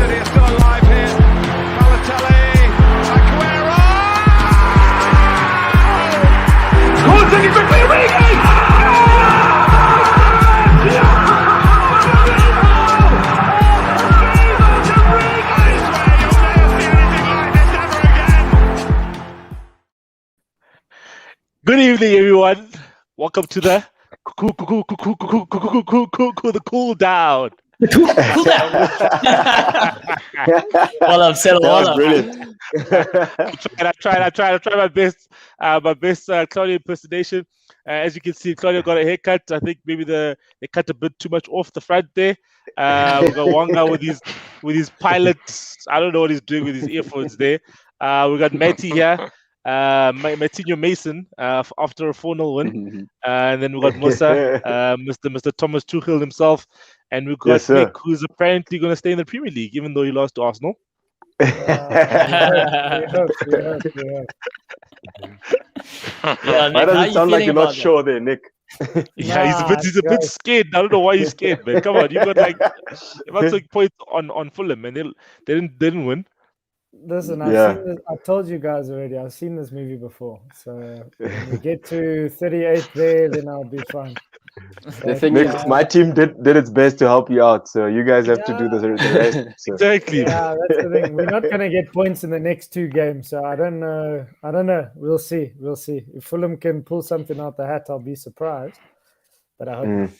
City are still alive here. Balotelli, Aguero! Goal City quickly, Origi! Good evening, everyone. Welcome to the Cool Down. Cool down. Well up, settle That all was up. brilliant. I tried my best. Claudio impersonation. As you can see, Claudio got a haircut. I think maybe they cut a bit too much off the front there. We got one guy with his pilots. I don't know what he's doing with his earphones there. We got Matty here. Martinho Mason after a 4-0 win, and then we got Musa, Mr. Thomas Tuchel himself, and we got Nick, who's apparently going to stay in the Premier League, even though he lost to Arsenal. We hope. Yeah, Nick, Why does it sound like you're not that? sure there, Nick? Yeah, he's a bit scared. I don't know why he's scared, man. Come on, you got like about 6 points on Fulham, and they didn't win. Listen, I've seen this, I told you guys already. I've seen this movie before. So when we get to 38 there, then I'll be fine. Nick, my team did its best to help you out, so you guys have to do the rest. So. Exactly. Yeah, that's the thing. We're not going to get points in the next 2 games, so I don't know. We'll see. If Fulham can pull something out the hat, I'll be surprised. But I hope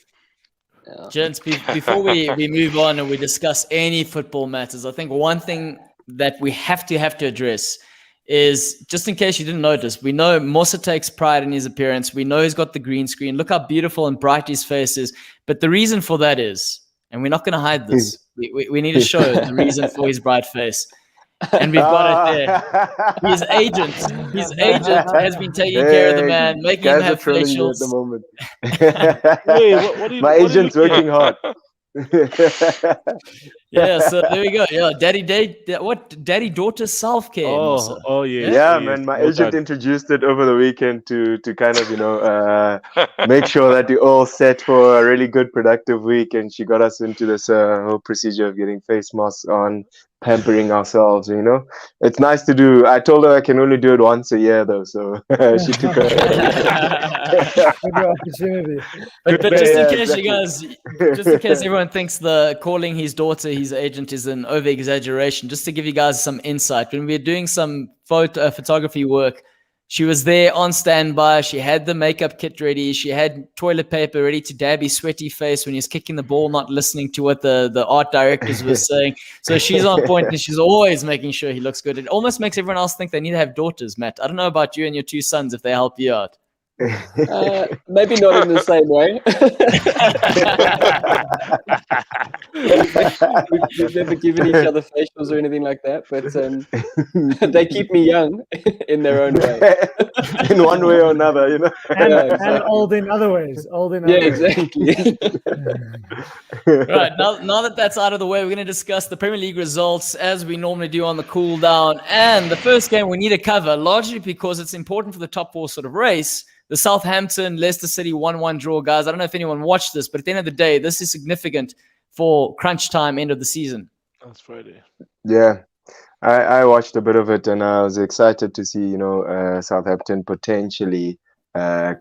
not. Gents, before we move on and we discuss any football matters, I think one thing that we have to address is, just in case you didn't notice, we know Musa takes pride in his appearance. We know he's got the green screen. Look how beautiful and bright his face is. But the reason for that is, and we're not going to hide this, we need to show the reason for his bright face. And we've got it there. His agent has been taking care of the man, making him have facials. At the moment. Wait, my agent's working hard. Yeah, so there we go. Yeah, daddy daughter self care. Oh yeah. Yeah, man. My agent introduced it over the weekend to kind of make sure that we're all set for a really good productive week, and she got us into this whole procedure of getting face masks on, pampering ourselves. It's nice to do. I told her I can only do it once a year though, so she took a Good opportunity. But just in case you guys, just in case everyone thinks the calling his daughter his agent is an over exaggeration, just to give you guys some insight, when we were doing some photography work, she was there on standby. She had the makeup kit ready. She had toilet paper ready to dab his sweaty face when he's kicking the ball, not listening to what the art directors were saying. So she's on point, and she's always making sure he looks good. It almost makes everyone else think they need to have daughters, Matt. I don't know about you and your 2 sons, if they help you out. Maybe not in the same way. We've never given each other facials or anything like that, but they keep me young in their own way. In one way or another, And old in other ways. Exactly. Right, now that that's out of the way, we're going to discuss the Premier League results as we normally do on the cool down. And the first game we need to cover, largely because it's important for the top 4 sort of race, the Southampton Leicester City 1-1 draw, guys. I don't know if anyone watched this, but at the end of the day, this is significant for crunch time, end of the season. That's Friday. Yeah, I watched a bit of it, and I was excited to see Southampton potentially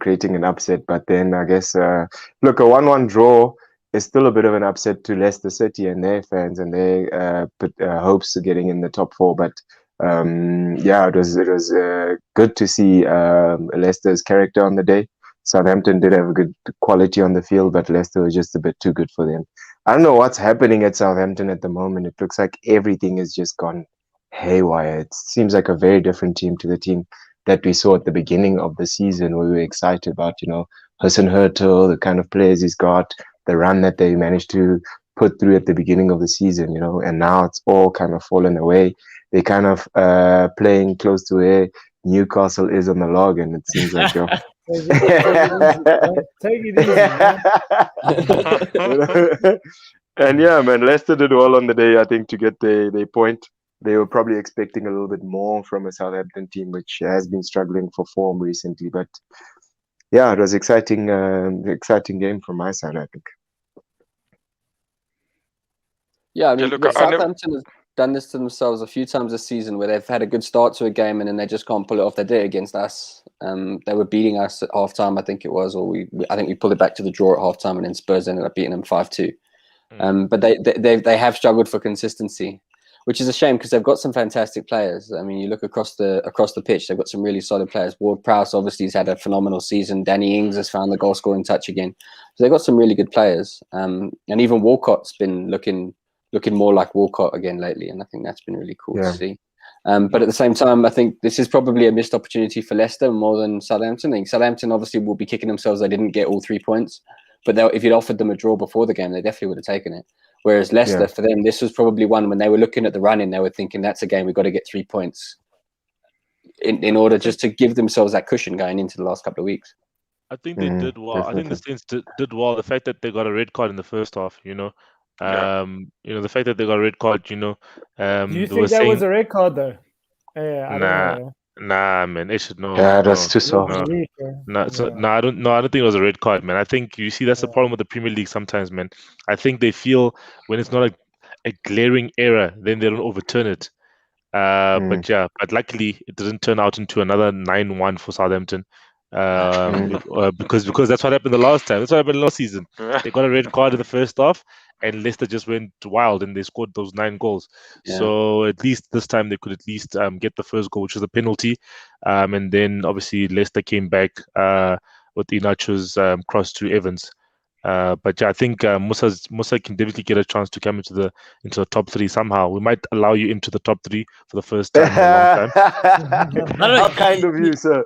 creating an upset. But then I guess look, a 1-1 draw is still a bit of an upset to Leicester City and their fans and their hopes of getting in the top 4. But it was good to see Leicester's character on the day. Southampton did have a good quality on the field, but Leicester was just a bit too good for them. I don't know what's happening at Southampton at the moment. It looks like everything has just gone haywire. It seems like a very different team to the team that we saw at the beginning of the season, where we were excited about, Hudson Hurtel, the kind of players he's got, the run that they managed to put through at the beginning of the season, and now it's all kind of fallen away. They kind of playing close to where Newcastle is on the log, and it seems like Take it easy, man. And yeah, man, Leicester did well on the day, I think, to get their point. They were probably expecting a little bit more from a Southampton team, which has been struggling for form recently. But yeah, it was exciting game from my side, I think. Yeah, I mean, look, but I never- Southampton has done this to themselves a few times this season, where they've had a good start to a game and then they just can't pull it off. They did it against us. They were beating us at half time, I think it was, or I think we pulled it back to the draw at half time, and then Spurs ended up beating them 5-2. But they have struggled for consistency, which is a shame because they've got some fantastic players. I mean, you look across the pitch, they've got some really solid players. Ward-Prowse obviously has had a phenomenal season. Danny Ings has found the goal scoring touch again. So they've got some really good players. And even Walcott's been looking more like Walcott again lately, and I think that's been really cool to see. But at the same time, I think this is probably a missed opportunity for Leicester more than Southampton. I think Southampton obviously will be kicking themselves they didn't get all 3 points, but if you'd offered them a draw before the game, they definitely would have taken it. Whereas Leicester, for them, this was probably one when they were looking at the run-in, they were thinking that's a game we've got to get 3 points in order just to give themselves that cushion going into the last couple of weeks. I think they did well. I think the Saints did well. The fact that they got a red card in the first half, the fact that they got a red card, Do you think that was a red card though? Yeah, I don't know. Nah, man, it should know. Yeah, that's too soft. I don't think it was a red card, man. I think you see that's the problem with the Premier League sometimes, man. I think they feel when it's not a glaring error, then they don't overturn it. But luckily it didn't turn out into another 9-1 for Southampton. Because that's what happened the last time. That's what happened last season. They got a red card in the first half, and Leicester just went wild and they scored those 9 goals. So at least this time they could at least get the first goal, which was a penalty, and then obviously Leicester came back with Iheanacho's cross to Evans. I think Musa can definitely get a chance to come into the top 3 somehow. We might allow you into the top 3 for the first time in a long time. How kind of you, sir.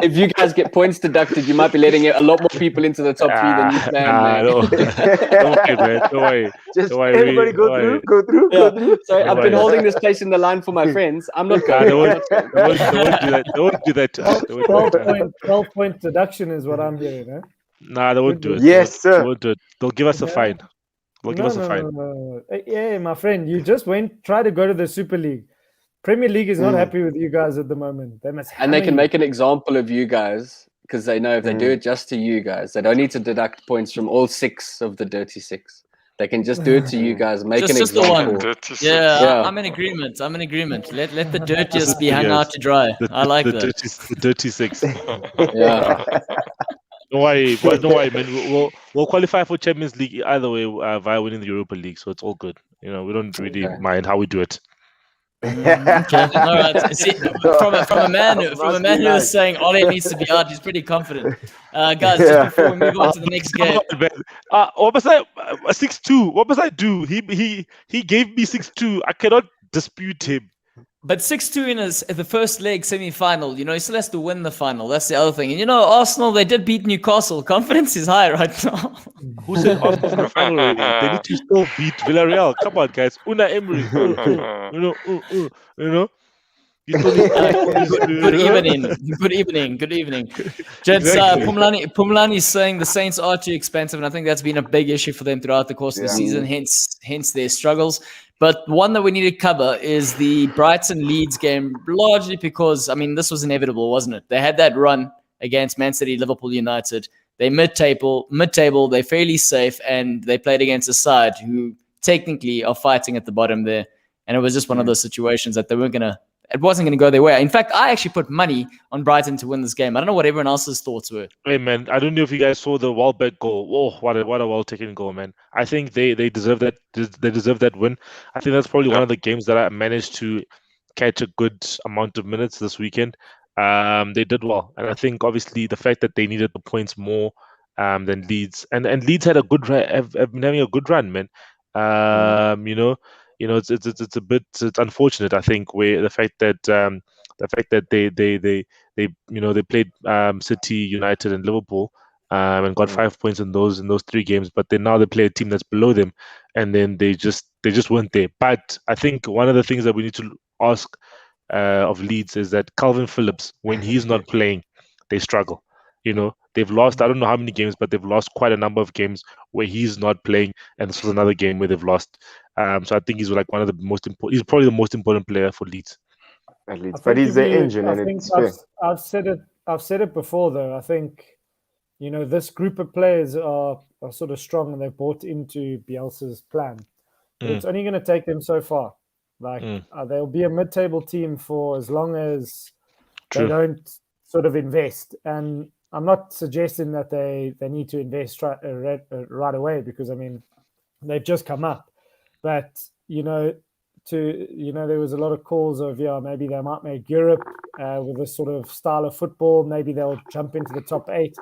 If you guys get points deducted, you might be letting a lot more people into the top 3 than you planned. Don't worry, man. Don't worry. Just don't worry, everybody go through. Sorry, I've been holding this place in the line for my friends. I'm not going. They won't do that to us. 12-point deduction is what I'm hearing, huh? Nah, they won't do it. Yes, sir. They won't do it. They'll give us a fine. No. Yeah, my friend, you just try to go to the Super League. Premier League is not happy with you guys at the moment. They can make an example of you guys because they know if they do it just to you guys, they don't need to deduct points from all 6 of the dirty 6. They can just do it to you guys. Make an example. The one. I'm in agreement. Let the dirtiest be hung out to dry. I like that. The dirty 6. Yeah. Don't worry, man. We'll qualify for Champions League either way via winning the Europa League, so it's all good. We don't really mind how we do it. Okay. All right. See, from a man who is saying Ole needs to be out, he's pretty confident. Guys, just before we move on to the next game. What was I? 6-2. What must I do? He gave me 6-2. I cannot dispute him. But 6-2 in the first leg semi-final, he still has to win the final. That's the other thing. And Arsenal, they did beat Newcastle. Confidence is high right now. Who said Arsenal's in the final already? They need to still beat Villarreal. Come on, guys. Una Emery. Good evening. Jets, Exactly. Pumlani is saying the Saints are too expensive, and I think that's been a big issue for them throughout the course of the season, hence their struggles. But one that we need to cover is the Brighton Leeds game, largely because, this was inevitable, wasn't it? They had that run against Man City, Liverpool, United. They mid-table, they're fairly safe, and they played against a side who technically are fighting at the bottom there. And it was just one of those situations that it wasn't going to go their way. In fact, I actually put money on Brighton to win this game. I don't know what everyone else's thoughts were. Hey, man, I don't know if you guys saw the Welbeck goal. Oh, what a well-taken goal, man. I think they deserve that. They deserve that win. I think that's probably one of the games that I managed to catch a good amount of minutes this weekend. They did well. And I think, obviously, the fact that they needed the points more than Leeds. And Leeds had a good run. Have been having a good run, man. It's unfortunate, I think, where the fact that they played City, United, and Liverpool and got 5 points in those 3 games, but then now they play a team that's below them, and then they just weren't there. But I think one of the things that we need to ask of Leeds is that Calvin Phillips, when he's not playing, they struggle. They've lost, I don't know how many games, but they've lost quite a number of games where he's not playing, and this was another game where they've lost. So I think he's like one of the most important. He's probably the most important player for Leeds. At least, but he's the engine, and it's fair. I've said it before, though. I think, this group of players are sort of strong and they've bought into Bielsa's plan. But it's only going to take them so far. Like they'll be a mid-table team for as long as they don't sort of invest. And I'm not suggesting that they need to invest right away, because I mean they've just come up. But there was a lot of calls of maybe they might make Europe with this sort of style of football. Maybe they'll jump into the top 8.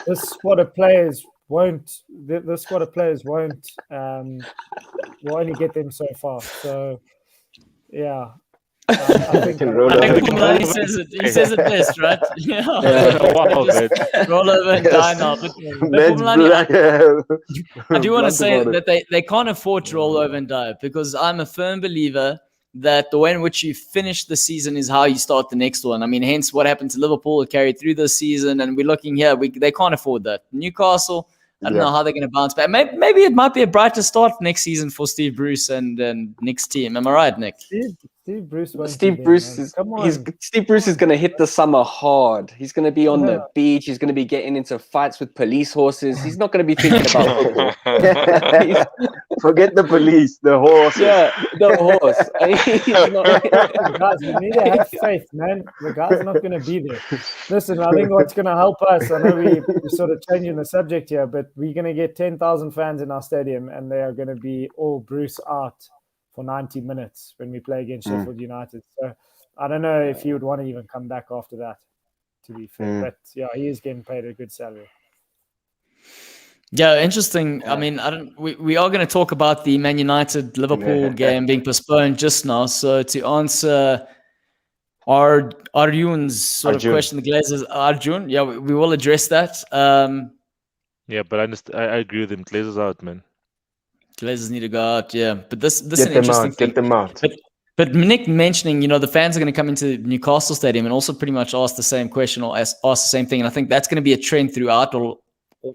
This squad of players won't. This squad of players won't. Will only get them so far. So yeah. I think he says it best, right? Yeah. Roll over and die now. But I do want to say that they can't afford to roll over and die, because I'm a firm believer that the way in which you finish the season is how you start the next one. I mean, hence what happened to Liverpool, carried through the season, and we're looking here. They can't afford that. Newcastle, I don't know how they're going to bounce back. Maybe it might be a brighter start next season for Steve Bruce and Nick's team. Am I right, Nick? Steve Bruce is going to hit the summer hard. He's going to be on the beach. He's going to be getting into fights with police horses. He's not going to be thinking about football. Forget the police, the horse. Yeah, the horse. Guys, you need to have faith, man. The guy's not going to be there. Listen, I think what's going to help us, I know we're sort of changing the subject here, but we're going to get 10,000 fans in our stadium, and they are going to be all Bruce out for 90 minutes when we play against Sheffield United. So I don't know if he would want to even come back after that, to be fair. But yeah, he is getting paid a good salary. Yeah, interesting. I mean, we are going to talk about the Man United Liverpool game being postponed just now. So to answer Arjun's sort of question, the Glazers, Arjun, we will address that. Yeah, but I agree with him. Glazers out, man. Glazers need to go out, yeah. But this is an an interesting thing. Get them out. But Nick mentioning, the fans are going to come into Newcastle Stadium and also pretty much ask the same question or ask the same thing. And I think that's going to be a trend throughout, or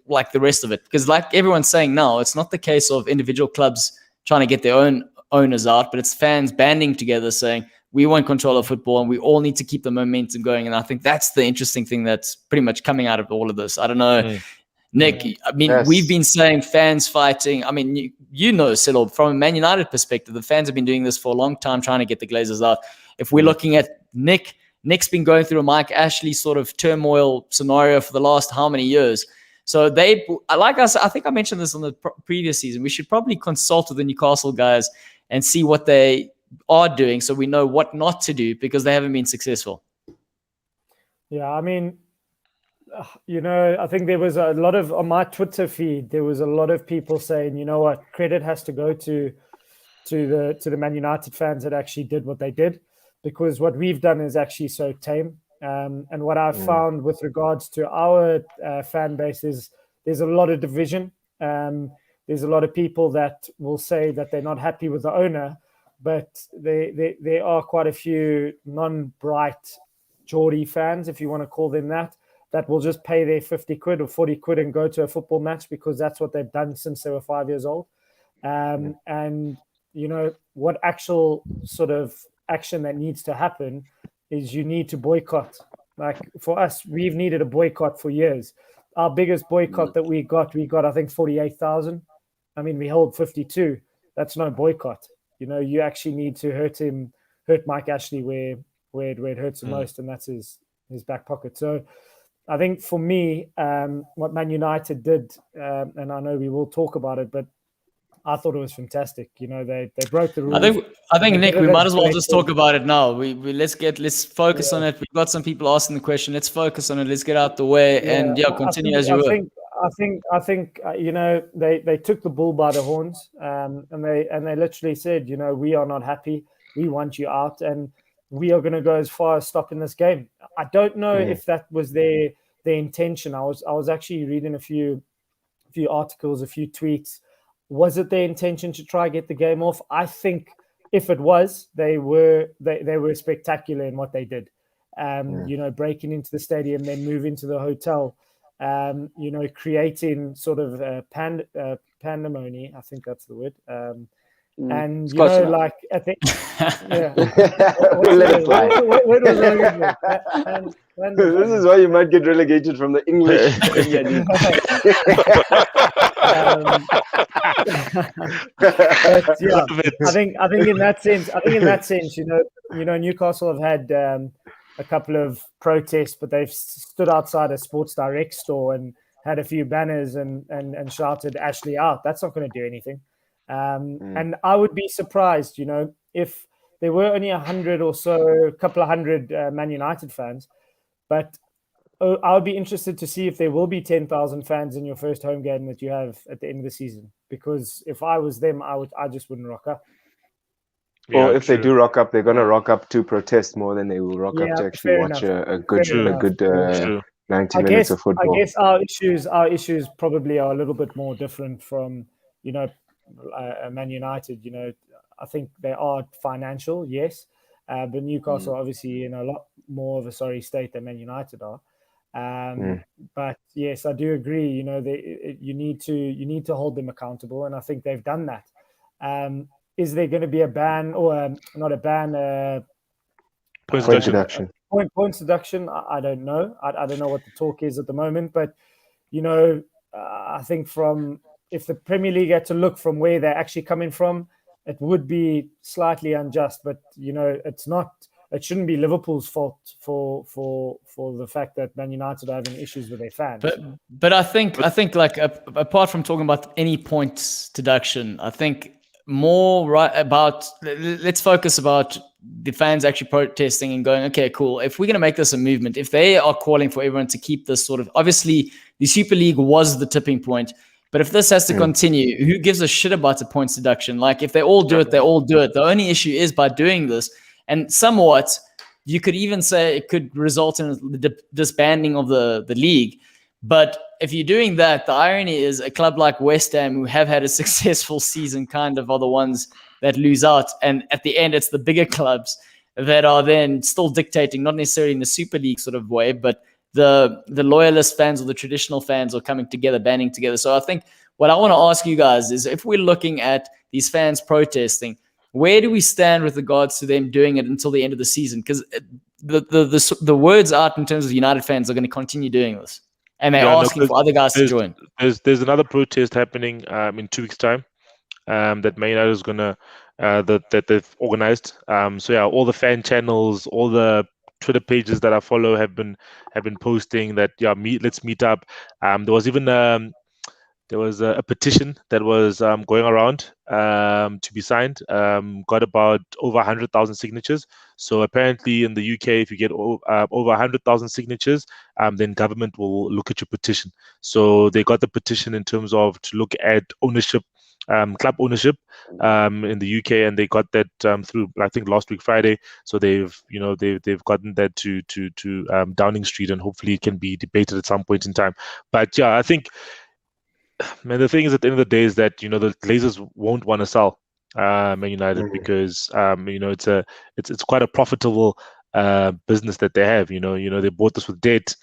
like the rest of it. Because like everyone's saying now, it's not the case of individual clubs trying to get their own owners out, but it's fans banding together saying, we want control of football and we all need to keep the momentum going. And I think that's the interesting thing that's pretty much coming out of all of this. I don't know. Nick, I mean, we've been saying fans fighting. I mean, Silo, from a Man United perspective, the fans have been doing this for a long time, trying to get the Glazers out. If we're looking at Nick's been going through a Mike Ashley sort of turmoil scenario for the last how many years? So I think I mentioned this on the previous season. We should probably consult with the Newcastle guys and see what they are doing so we know what not to do, because they haven't been successful. Yeah, I mean, I think there was a lot of, on my Twitter feed, there was a lot of people saying, you know what, credit has to go to the Man United fans that actually did what they did, because what we've done is actually so tame. And what I've found with regards to our fan base is there's a lot of division. There's a lot of people that will say that they're not happy with the owner, but there are quite a few non-bright Geordie fans, if you want to call them that will just pay their 50 quid or 40 quid and go to a football match because that's what they've done since they were 5 years old. And, what actual sort of action that needs to happen is you need to boycott. Like for us, we've needed a boycott for years. Our biggest boycott that we got, I think, 48,000. I mean, we hold 52. That's no boycott. You actually need to hurt Mike Ashley where it hurts the most, and that's his back pocket. So I think for me, what Man United did, and I know we will talk about it, but I thought it was fantastic. They broke the rules. I think Nick, we might as well just talk about it now. Let's focus on it. We've got some people asking the question. Let's focus on it. Let's get out the way and continue as you were. I think they took the bull by the horns, and they literally said, we are not happy. We want you out, and we are going to go as far as stopping this game. I don't know if that was their intention. I was actually reading a few articles, a few tweets. Was it their intention to try get the game off? I think if it was, they were spectacular in what they did. Breaking into the stadium, then move into the hotel. Creating sort of pandemony. I think that's the word. And It's you close know, enough. like at the yeah, Let it fly. where was I? This is why you might get relegated from the English Premier League. But yeah, Love it. I think in that sense, you know, Newcastle have had a couple of protests, but they've stood outside a Sports Direct store and had a few banners and shouted Ashley out. That's not going to do anything. And I would be surprised, you know, if there were only 100 or so, a couple of hundred Man United fans, but I would be interested to see if there will be 10,000 fans in your first home game that you have at the end of the season. Because if I was them, I just wouldn't rock up. Or if they do rock up, they're gonna rock up to protest more than they will rock up to actually watch a good 90 minutes of football. I guess our issues probably are a little bit more different from, you know, Man United. You know, I think they are financial, yes, but Newcastle obviously in a lot more of a sorry state than Man United are. But yes, I do agree. You know, you need to hold them accountable, and I think they've done that. Is there going to be a ban or not a ban? Points deduction. Points deduction. I don't know. I don't know what the talk is at the moment, but you know, I think if the Premier League had to look from where they're actually coming from, it would be slightly unjust. But you know, it's not. It shouldn't be Liverpool's fault for the fact that Man United are having issues with their fans. But I think like apart from talking about any points deduction, I think more right about let's focus about the fans actually protesting and going, okay, cool. If we're going to make this a movement, if they are calling for everyone to keep this sort of, obviously the Super League was the tipping point, but if this has to continue, who gives a shit about the points deduction? Like if they all do it, they all do it. The only issue is by doing this, and somewhat you could even say it could result in the disbanding of the league. But if you're doing that, the irony is a club like West Ham, who have had a successful season, kind of are the ones that lose out. And at the end, it's the bigger clubs that are then still dictating, not necessarily in the Super League sort of way, but the loyalist fans or the traditional fans are coming together, banding together. So I think what I want to ask you guys is, if we're looking at these fans protesting, where do we stand with regards to them doing it until the end of the season? Because the words out in terms of United fans are going to continue doing this. And they're asking for other guys to join. There's another protest happening in 2 weeks' time that Man United is gonna that they've organized. So yeah, all the fan channels, all the Twitter pages that I follow have been posting that let's meet up. There was even a petition that was going around to be signed. Got about over 100,000 signatures. So apparently in the UK, if you get over 100,000 signatures, then government will look at your petition. So they got the petition in terms of to look at ownership, club ownership in the UK, and they got that through, I think, last week Friday. So they've gotten that to Downing Street, and hopefully it can be debated at some point in time. But yeah, I think, man, the thing is, at the end of the day, is that the Glazers won't want to sell Man United because it's quite a profitable business that they have. They bought this with debt.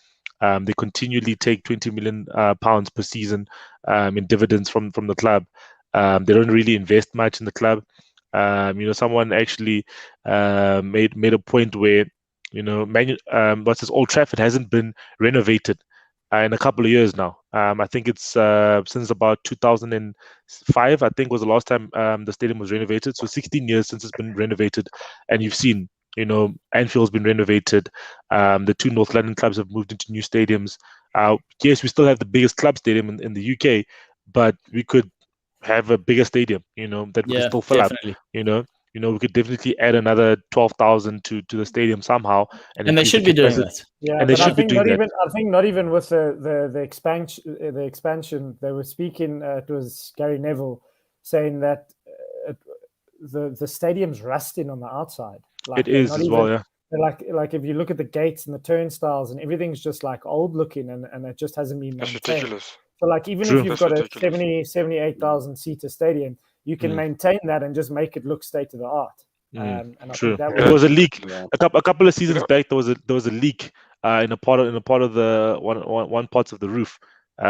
They continually take 20 million pounds per season in dividends from the club. They don't really invest much in the club. Someone actually made a point where Old Trafford hasn't been renovated in a couple of years now. I think it's since about 2005, I think, was the last time the stadium was renovated. So 16 years since it's been renovated. And you've seen, Anfield's been renovated. The two North London clubs have moved into new stadiums. Yes, we still have the biggest club stadium in the UK, but we could have a bigger stadium, that we can still fill definitely. up, we could definitely add another 12,000 to the stadium somehow, and they should be doing that. Yeah, and they but should be doing that. I think not even with the expansion. They were speaking. It was Gary Neville saying that the stadium's rusting on the outside. Like, it is as well, yeah. Like if you look at the gates and the turnstiles and everything's just like old looking, and it just hasn't been maintained. That's ridiculous. So like even if you've got a 78,000 seater stadium, you can maintain that and just make it look state of the art. And I True. think There was a leak a couple of seasons back. There was a leak in a part of the one parts of the roof.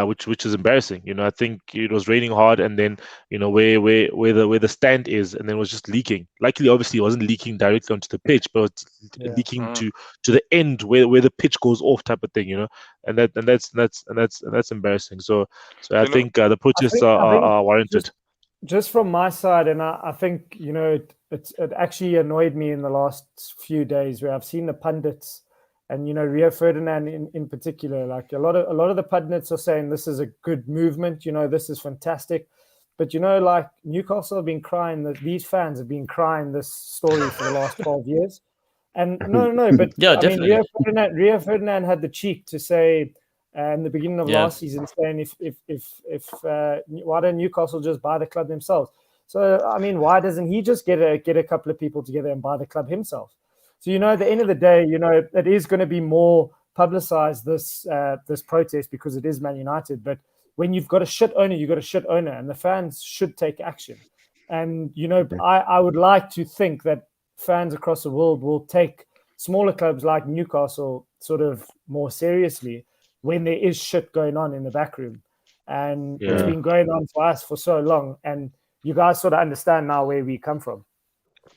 which is embarrassing. I think it was raining hard, and then where the stand is, and then it was just leaking. Luckily, obviously, it wasn't leaking directly onto the pitch, but it's leaking to the end where the pitch goes off, type of thing. And that's embarrassing. So I think the protests are warranted. Just from my side, and I think it actually annoyed me in the last few days where I've seen the pundits. And Rio Ferdinand in particular, like a lot of the pundits are saying this is a good movement. This is fantastic, but like Newcastle have been crying. These fans have been crying this story for the last 12 years. And no, but yeah, I definitely. mean, Rio Ferdinand had the cheek to say in the beginning of last season, saying if why don't Newcastle just buy the club themselves? So I mean, why doesn't he just get a couple of people together and buy the club himself? So at the end of the day, it is going to be more publicized, this protest, because it is Man United. But when you've got a shit owner, you've got a shit owner, and the fans should take action. And I would like to think that fans across the world will take smaller clubs like Newcastle sort of more seriously when there is shit going on in the back room. And it's been going on for us for so long, and you guys sort of understand now where we come from.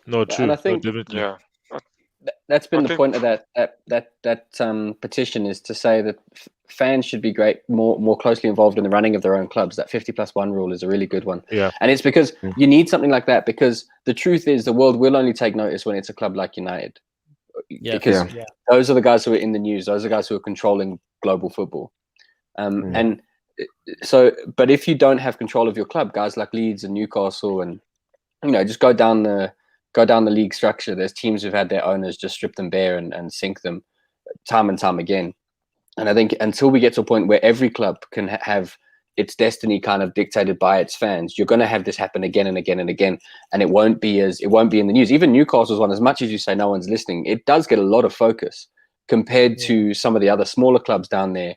No, true. And I think definitely. that's been the point of that petition, is to say that fans should be more closely involved in the running of their own clubs. That 50+1 rule is a really good one. Yeah. And it's because you need something like that, because the truth is the world will only take notice when it's a club like United. Because those are the guys who are in the news. Those are the guys who are controlling global football. And so, but if you don't have control of your club, guys like Leeds and Newcastle, and just go down the league structure, there's teams who've had their owners just strip them bare and sink them time and time again. And I think until we get to a point where every club can have its destiny kind of dictated by its fans, you're going to have this happen again and again and again, and it won't be in the news. Even Newcastle's one, as much as you say no one's listening, it does get a lot of focus compared to some of the other smaller clubs down there.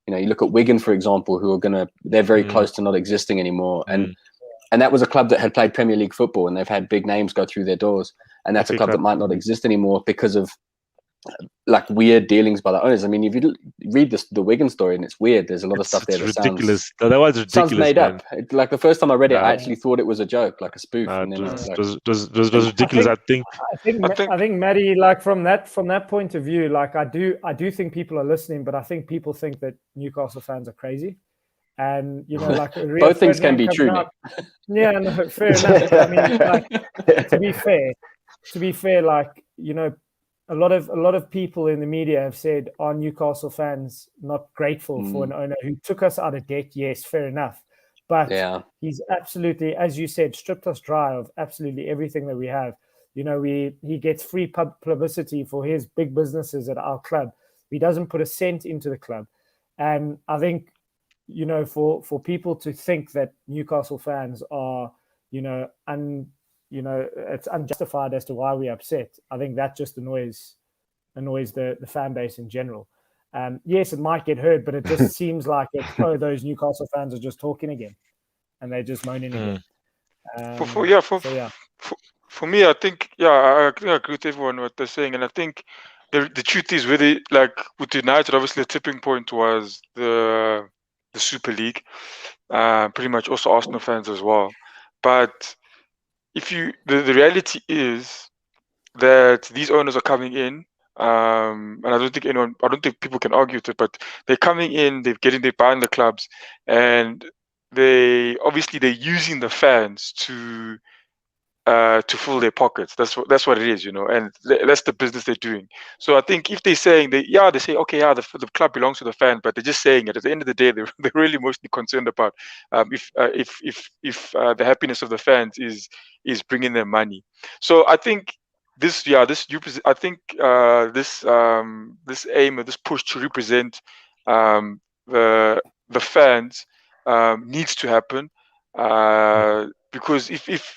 You look at Wigan, for example, who are they're very close to not existing anymore, and that was a club that had played Premier League football, and they've had big names go through their doors, and that's a club that might not exist anymore because of like weird dealings by the owners. I mean, if you read the Wigan story, and it's weird, there's a lot of stuff there that ridiculous. That was ridiculous. Sounds made up. Like the first time I read it, I actually thought it was a joke, like a spoof. And then it was ridiculous. I think Maddie, like from that point of view, like I do think people are listening, but I think people think that Newcastle fans are crazy. And like both things can be true. Yeah, no, fair enough. I mean, like, to be fair, like a lot of people in the media have said, "Are Newcastle fans not grateful for an owner who took us out of debt?" Yes, fair enough, but he's absolutely, as you said, stripped us dry of absolutely everything that we have. He gets free publicity for his big businesses at our club. He doesn't put a cent into the club, and I think, for people to think that Newcastle fans are, it's unjustified as to why we're upset. I think that just annoys the fan base in general. Yes, it might get heard, but it just seems like those Newcastle fans are just talking again, and they're just moaning again. For me, I think I agree with everyone what they're saying, and I think the truth is, with United, obviously the tipping point was the Super League, pretty much also Arsenal fans as well. But the reality is that these owners are coming in, and I don't think people can argue with it, but they're coming in, they're buying the clubs, and they're using the fans to fill their pockets. That's what it is, and that's the business they're doing. So I think if they're saying they say, okay, the club belongs to the fan, but they're just saying it. At the end of the day, they're really mostly concerned about if the happiness of the fans is bringing them money. So I think this aim or this push to represent the fans needs to happen. Because if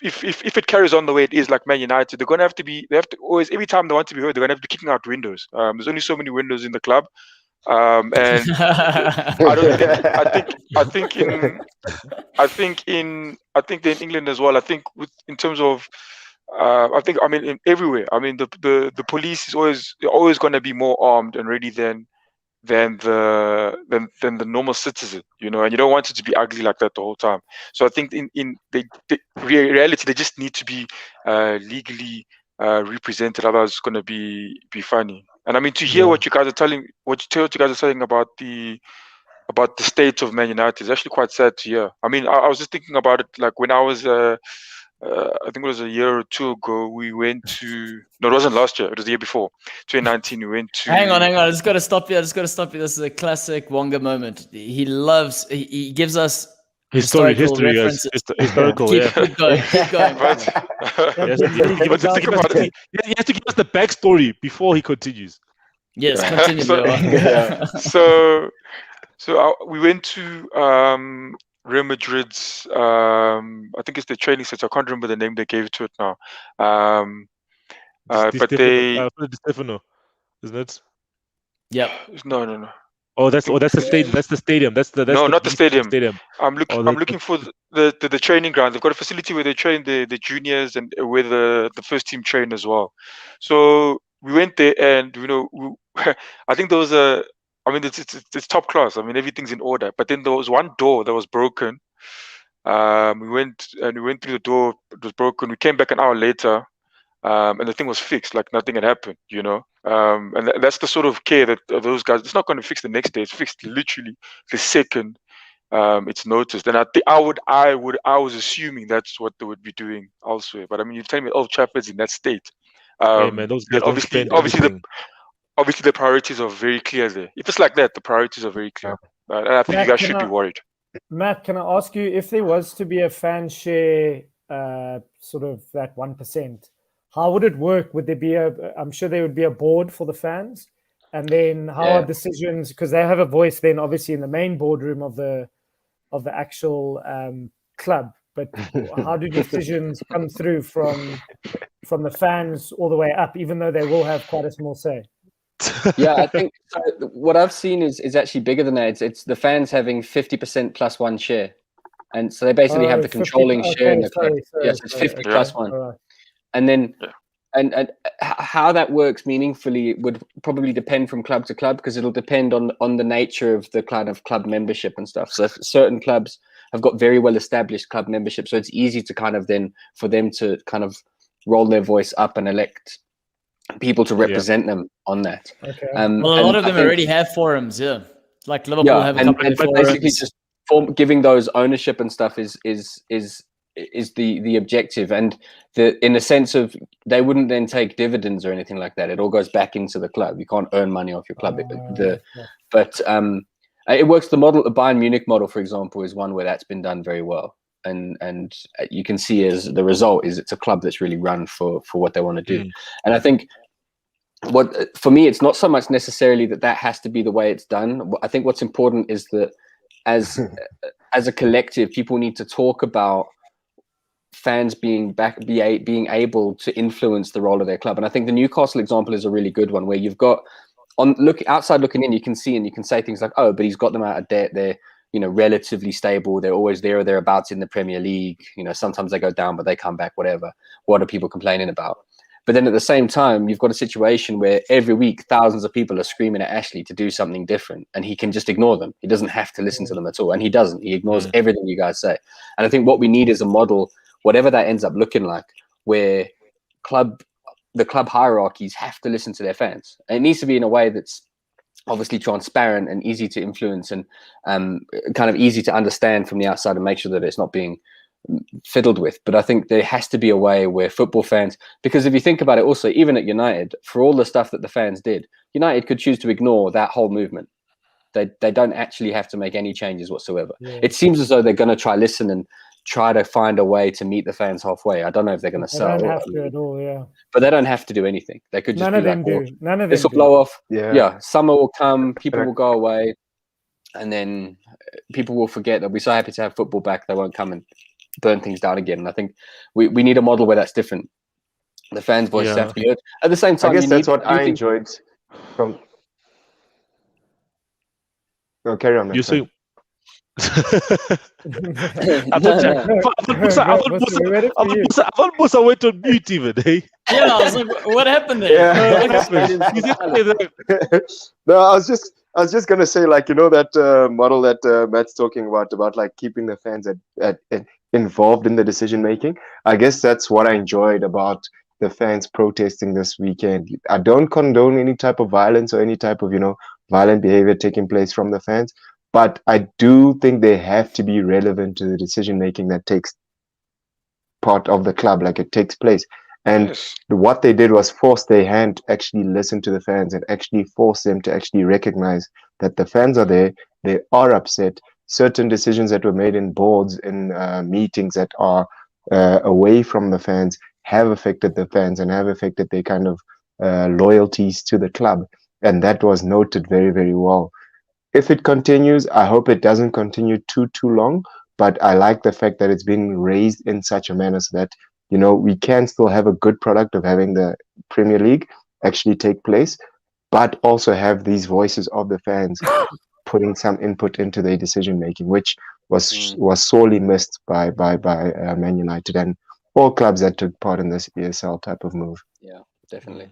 it carries on the way it is, like Man United, they have to always, every time they want to be heard, they're going to have to be kicking out windows. There's only so many windows in the club, and I think in England as well. I think in terms of, in everywhere. I mean, the police is always going to be more armed and ready than than the normal citizen, you know, and you don't want it to be ugly like that the whole time. So I think in reality, they just need to be legally represented. Otherwise, it's going to be funny. And I mean, to hear what you guys are saying about the state of Man United is actually quite sad to hear. I mean, I was just thinking about it, like when I was I think it was a year or two ago, we went to, no, it wasn't last year, it was the year before, 2019, we went to... Hang on, I just got to stop you. This is a classic Wonga moment. He gives us history, references. historical, keep going. But, he has to give us the backstory before he continues. Yes, continue. So we went to Real Madrid's, I think it's the training center. I can't remember the name they gave to it now. But they... Stefano, isn't it? Yep. No. Oh, that's the stadium. That's the stadium. Not the stadium. I'm looking for the training ground. They've got a facility where they train the juniors and where the first team train as well. So we went there, and you know, I think there was I mean, it's top class. I mean, everything's in order. But then there was one door that was broken. We went through the door. It was broken. We came back an hour later, and the thing was fixed, like nothing had happened. You know, and that's the sort of care that those guys. It's not going to fix the next day. It's fixed literally the second it's noticed. And I was assuming that's what they would be doing elsewhere. But I mean, you're telling me Old Trafford's in that state. Hey man, those guys obviously the priorities are very clear there. If it's like that, the priorities are very clear. And I think you guys should be worried. Matt, can I ask you, if there was to be a fan share, sort of that 1%, how would it work? Would there be I'm sure there would be a board for the fans, and then how are decisions, because they have a voice then obviously in the main boardroom of the actual club, but how do decisions come through from the fans all the way up, even though they will have quite a small say? Yeah, I think what I've seen is actually bigger than that. It's the fans having 50% plus one share, and so they basically have the controlling share in the club. Yes, it's 50 plus one, right. And then and how that works meaningfully would probably depend from club to club, because it'll depend on the nature of the kind of club membership and stuff. So if certain clubs have got very well established club membership, so it's easy to kind of then for them to kind of roll their voice up and elect people to represent them on that. Okay. Well, a lot of them already have forums, like Liverpool have a couple of forums. Basically just giving those ownership and stuff is the objective, and in a sense of they wouldn't then take dividends or anything like that. It all goes back into the club. You can't earn money off your club. But it works. The Bayern Munich model, for example, is one where that's been done very well. And you can see as the result is it's a club that's really run for what they want to do. And I think for me, it's not so much necessarily that has to be the way it's done. I think what's important is that as a collective, people need to talk about fans being able to influence the role of their club. And I think the Newcastle example is a really good one, where you've got outside looking in, you can see and you can say things like, oh, but he's got them out of debt. They're relatively stable. They're always there or thereabouts in the Premier League. Sometimes they go down, but they come back, whatever. What are people complaining about? But then at the same time, you've got a situation where every week, thousands of people are screaming at Ashley to do something different, and he can just ignore them. He doesn't have to listen to them at all. And he doesn't. He ignores everything you guys say. And I think what we need is a model, whatever that ends up looking like, where the club hierarchies have to listen to their fans. And it needs to be in a way that's obviously transparent and easy to influence, and kind of easy to understand from the outside, and make sure that it's not being fiddled with. But I think there has to be a way where football fans, because if you think about it also, even at United, for all the stuff that the fans did, United could choose to ignore that whole movement. They don't actually have to make any changes whatsoever. It seems as though they're going to try listen and try to find a way to meet the fans halfway. I don't know if they're going to sell. They don't have to at all, but they don't have to do anything. They could just None of them do. None of them this will blow off. Summer will come, people will go away, and then people will forget that we're so happy to have football back. They won't come and burn things down again. And I think we need a model where that's different. The fans' voices have to be heard. At the same time, I guess that's what I enjoyed from. No, carry on. You see. I thought Musa went on mute even, eh? Yeah, I was like, what happened there? No, I I was just gonna say, like, you know, that model that Matt's talking about like keeping the fans at involved in the decision making. I guess that's what I enjoyed about the fans protesting this weekend. I don't condone any type of violence or any type of, you know, violent behavior taking place from the fans, but I do think they have to be relevant to the decision making that takes part of the club, like it takes place. And Yes. what they did was force their hand to actually listen to the fans and actually force them to actually recognize that the fans are there, they are upset. Certain decisions that were made in boards, in meetings that are away from the fans have affected the fans and have affected their kind of loyalties to the club. And that was noted very, very well. If it continues, I hope it doesn't continue too long. But I like the fact that it's been raised in such a manner so that, you know, we can still have a good product of having the Premier League actually take place, but also have these voices of the fans putting some input into their decision making, which was sorely missed by Man United and all clubs that took part in this ESL type of move. Yeah, definitely.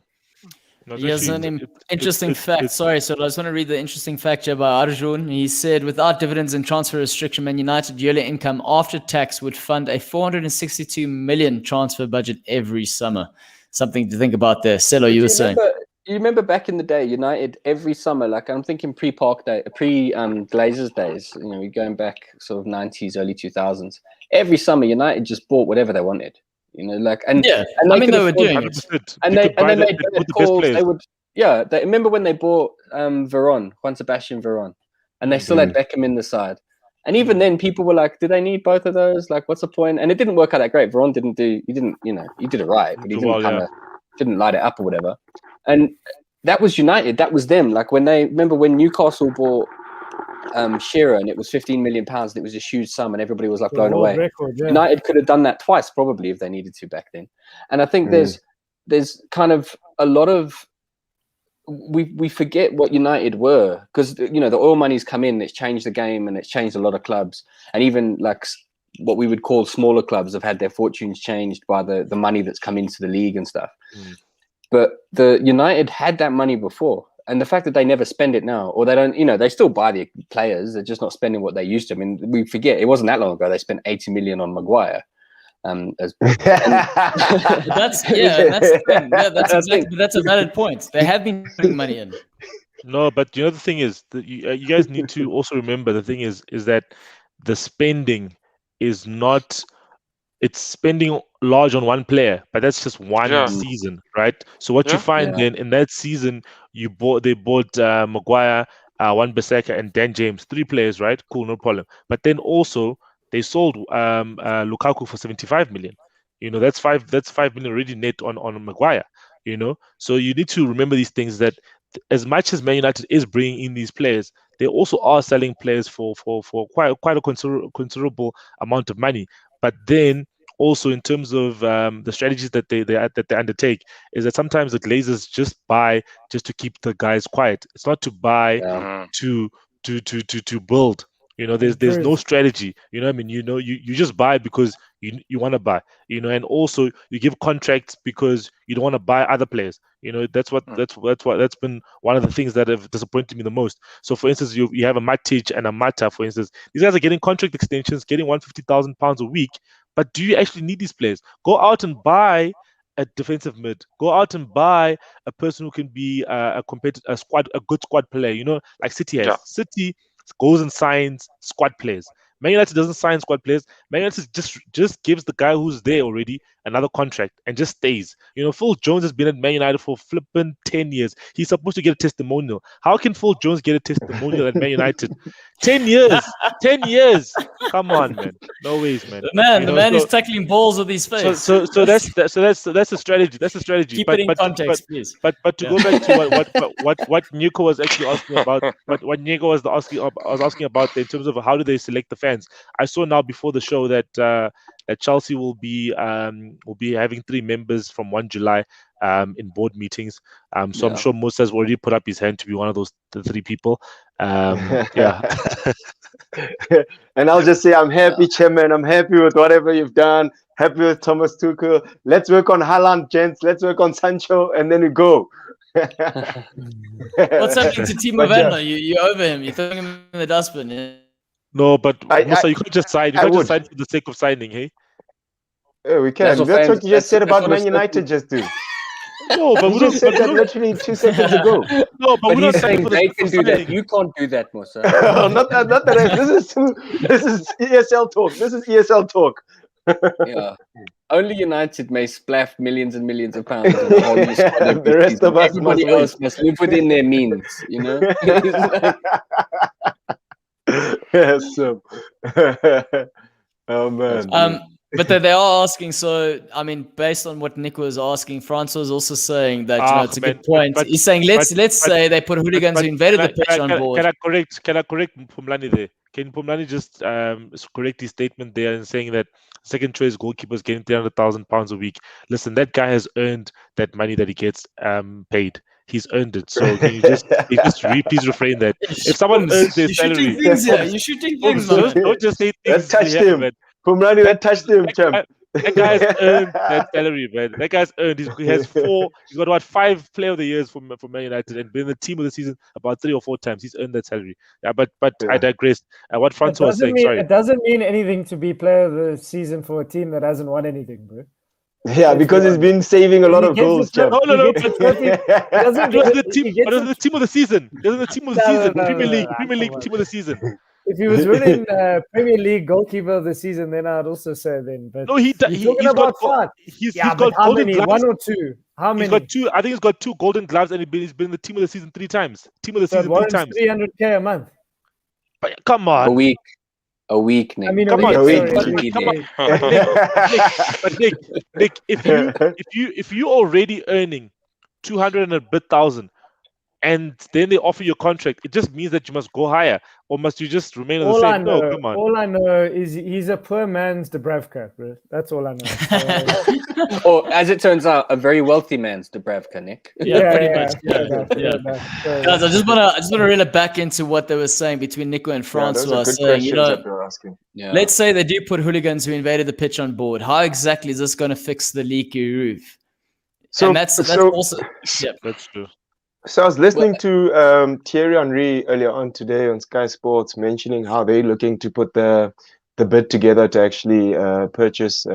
No, He has actually- an interesting fact. Sorry, so I just want to read the interesting fact here by Arjun. He said, without dividends and transfer restriction, Man United yearly income after tax would fund a 462 million transfer budget every summer. Something to think about there. Selo, you were saying. You remember back in the day, United every summer, like I'm thinking Glazers days, you know, going back sort of 90s, early 2000s. Every summer, United just bought whatever they wanted. You know, like and Yeah, and I mean, they were could afford doing it. it. And then they put the best players. they would they remember when they bought Juan Sebastian Veron, and they still had Beckham in the side. And even then, people were like, "Do they need both of those? Like, what's the point?" And it didn't work out that great. Veron he did it right, but he didn't didn't light it up or whatever. And that was United. That was them. Like when Newcastle bought Shearer and it was £15 million and it was a huge sum and everybody was like blown away. Record, yeah. United could have done that twice probably if they needed to back then. And I think there's kind of a lot of we forget what United were because you know the oil money's come in, it's changed the game and it's changed a lot of clubs, and even like what we would call smaller clubs have had their fortunes changed by the money that's come into the league and stuff. But the United had that money before, and the fact that they never spend it now, or they don't, you know, they still buy the players, they're just not spending what they used to. I mean, we forget it wasn't that long ago they spent 80 million on Maguire. That's the thing. Yeah, that's a valid point. They have been putting money in. No, but you know the thing is that you guys need to also remember the thing is that the spending is not. It's spending large on one player, but that's just one season, right? So what you find then in that season, they bought Maguire, Wan-Bissaka, and Dan James, 3 players, right? Cool, no problem. But then also they sold Lukaku for 75 million. You know, that's 5 million already net on Maguire. You know, so you need to remember these things that as much as Man United is bringing in these players, they also are selling players for quite a considerable amount of money. But then also in terms of the strategies that they undertake is that sometimes the Glazers just buy just to keep the guys quiet. It's not to buy to build. You know, there's no strategy. You know what I mean? You know, you just buy because you want to buy. You know, and also you give contracts because you don't want to buy other players. You know, that's been one of the things that have disappointed me the most. So, for instance, you have a Matic and a Mata, for instance. These guys are getting contract extensions, getting £150,000 a week. But do you actually need these players? Go out and buy a defensive mid. Go out and buy a person who can be a good squad player. You know, like City has. City goes and signs squad players. Man United doesn't sign squad players. Man United just gives the guy who's there already another contract and just stays. You know, Phil Jones has been at Man United for flipping 10 years. He's supposed to get a testimonial. How can Phil Jones get a testimonial at Man United? 10 years. 10 years. Come on, man. No ways, man. The man is tackling balls with his face. So that's a strategy. That's a strategy. Keep it in context, please. But to go back to what Nico was actually asking about, what Nico was asking about in terms of how do they select the fans. I saw now before the show that Chelsea will be having 3 members from 1 July in board meetings. So I'm sure Musa has already put up his hand to be one of those 3 people. Yeah. And I'll just say I'm happy, Chairman. I'm happy with whatever you've done. Happy with Thomas Tuchel. Let's work on Haaland, gents. Let's work on Sancho, and then we go. What's happening to Timo Werner? You over him? You're throwing him in the dustbin? Yeah? No, but Musa, you can't just sign. You I can't just would. sign for the sake of signing, hey? Yeah, we can. That's That's what what you just said that's about what Man a United just do. No, but You we just don't. said that literally 2 seconds ago. No, but But we're not he's signing saying for the they sake can of do that. signing. You can't do that, Musa. Not that. This is ESL talk. This is ESL talk. Yeah. Only United may splaff millions and millions of pounds on the whole new squad every The rest season. of us Everybody must else must live within their means, you know? Yes. Oh man. But they are asking. So, I mean, based on what Nick was asking, Francois was also saying that it's a good point. He's saying let's say they put hooligans who invaded the pitch on board. Can I correct Pumlani there? Can Pumlani just correct his statement there and saying that second choice goalkeepers getting £300,000 a week? Listen, that guy has earned that money that he gets paid. He's earned it. So can you just please refrain that. If someone earns their salary, You're shooting things, man. don't just say things. That touched him. Man. Pumlani, that touched him, champ. That guy's earned that salary, man. That guy's earned. He has 4. He's got 5 Player of the Years for Man United and been the team of the season about 3 or 4 times. He's earned that salary. Yeah, but I digress. What Francois was saying. Sorry, it doesn't mean anything to be Player of the Season for a team that hasn't won anything, bro. Yeah, because he's been saving a lot of goals, champ. No. Doesn't the team of the season. Doesn't the team of the season? Premier League team of the season. If he was winning Premier League goalkeeper of the season, then I'd also say then. But no, he's got 5. He's got how golden many? gloves. 1 or 2? How many? He's got 2. I think he's got 2 golden gloves, and he's been the team of the season 3 times. Team of the season 3 times. 300K a month. But, come on. A week, Nick. I mean, Come a on, week. come on. But Nick, if you already earning 200 and a bit thousand, and then they offer you a contract, it just means that you must go higher, or must you just remain on the same? No, come on. All I know is he's a poor man's Dubravka, bro. That's all I know. Or, as it turns out, a very wealthy man's Dubravka, Nick. Pretty much. Guys, I just want to reel it back into what they were saying between Nico and Francois, saying, let's say they do put hooligans who invaded the pitch on board. How exactly is this going to fix the leaky roof? So and that's also that's true. So I was listening to Thierry Henry earlier on today on Sky Sports mentioning how they're looking to put the bid together to actually purchase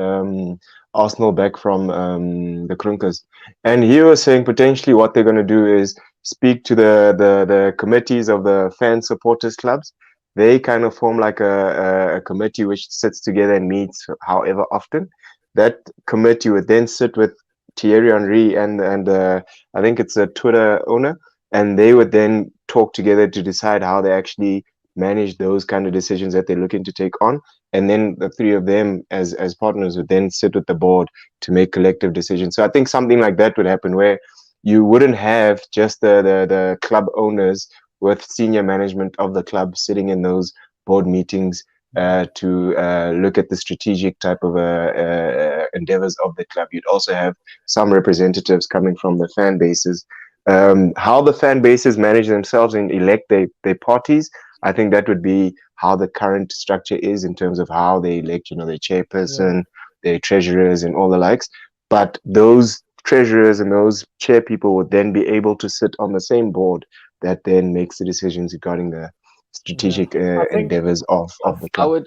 Arsenal back from the Kroenkes. And he was saying potentially what they're going to do is speak to the committees of the fan supporters clubs. They kind of form like a committee which sits together and meets however often. That committee would then sit with Thierry Henry and I think it's a Twitter owner, and they would then talk together to decide how they actually manage those kind of decisions that they're looking to take on, and then the 3 of them as partners would then sit with the board to make collective decisions. So I think something like that would happen, where you wouldn't have just the club owners with senior management of the club sitting in those board meetings to look at the strategic type of endeavors of the club. You'd also have some representatives coming from the fan bases. How the fan bases manage themselves and elect their parties, I think that would be how the current structure is in terms of how they elect, their chairperson, their treasurers, and all the likes. But those treasurers and those chair people would then be able to sit on the same board that then makes the decisions regarding the strategic endeavors of the club.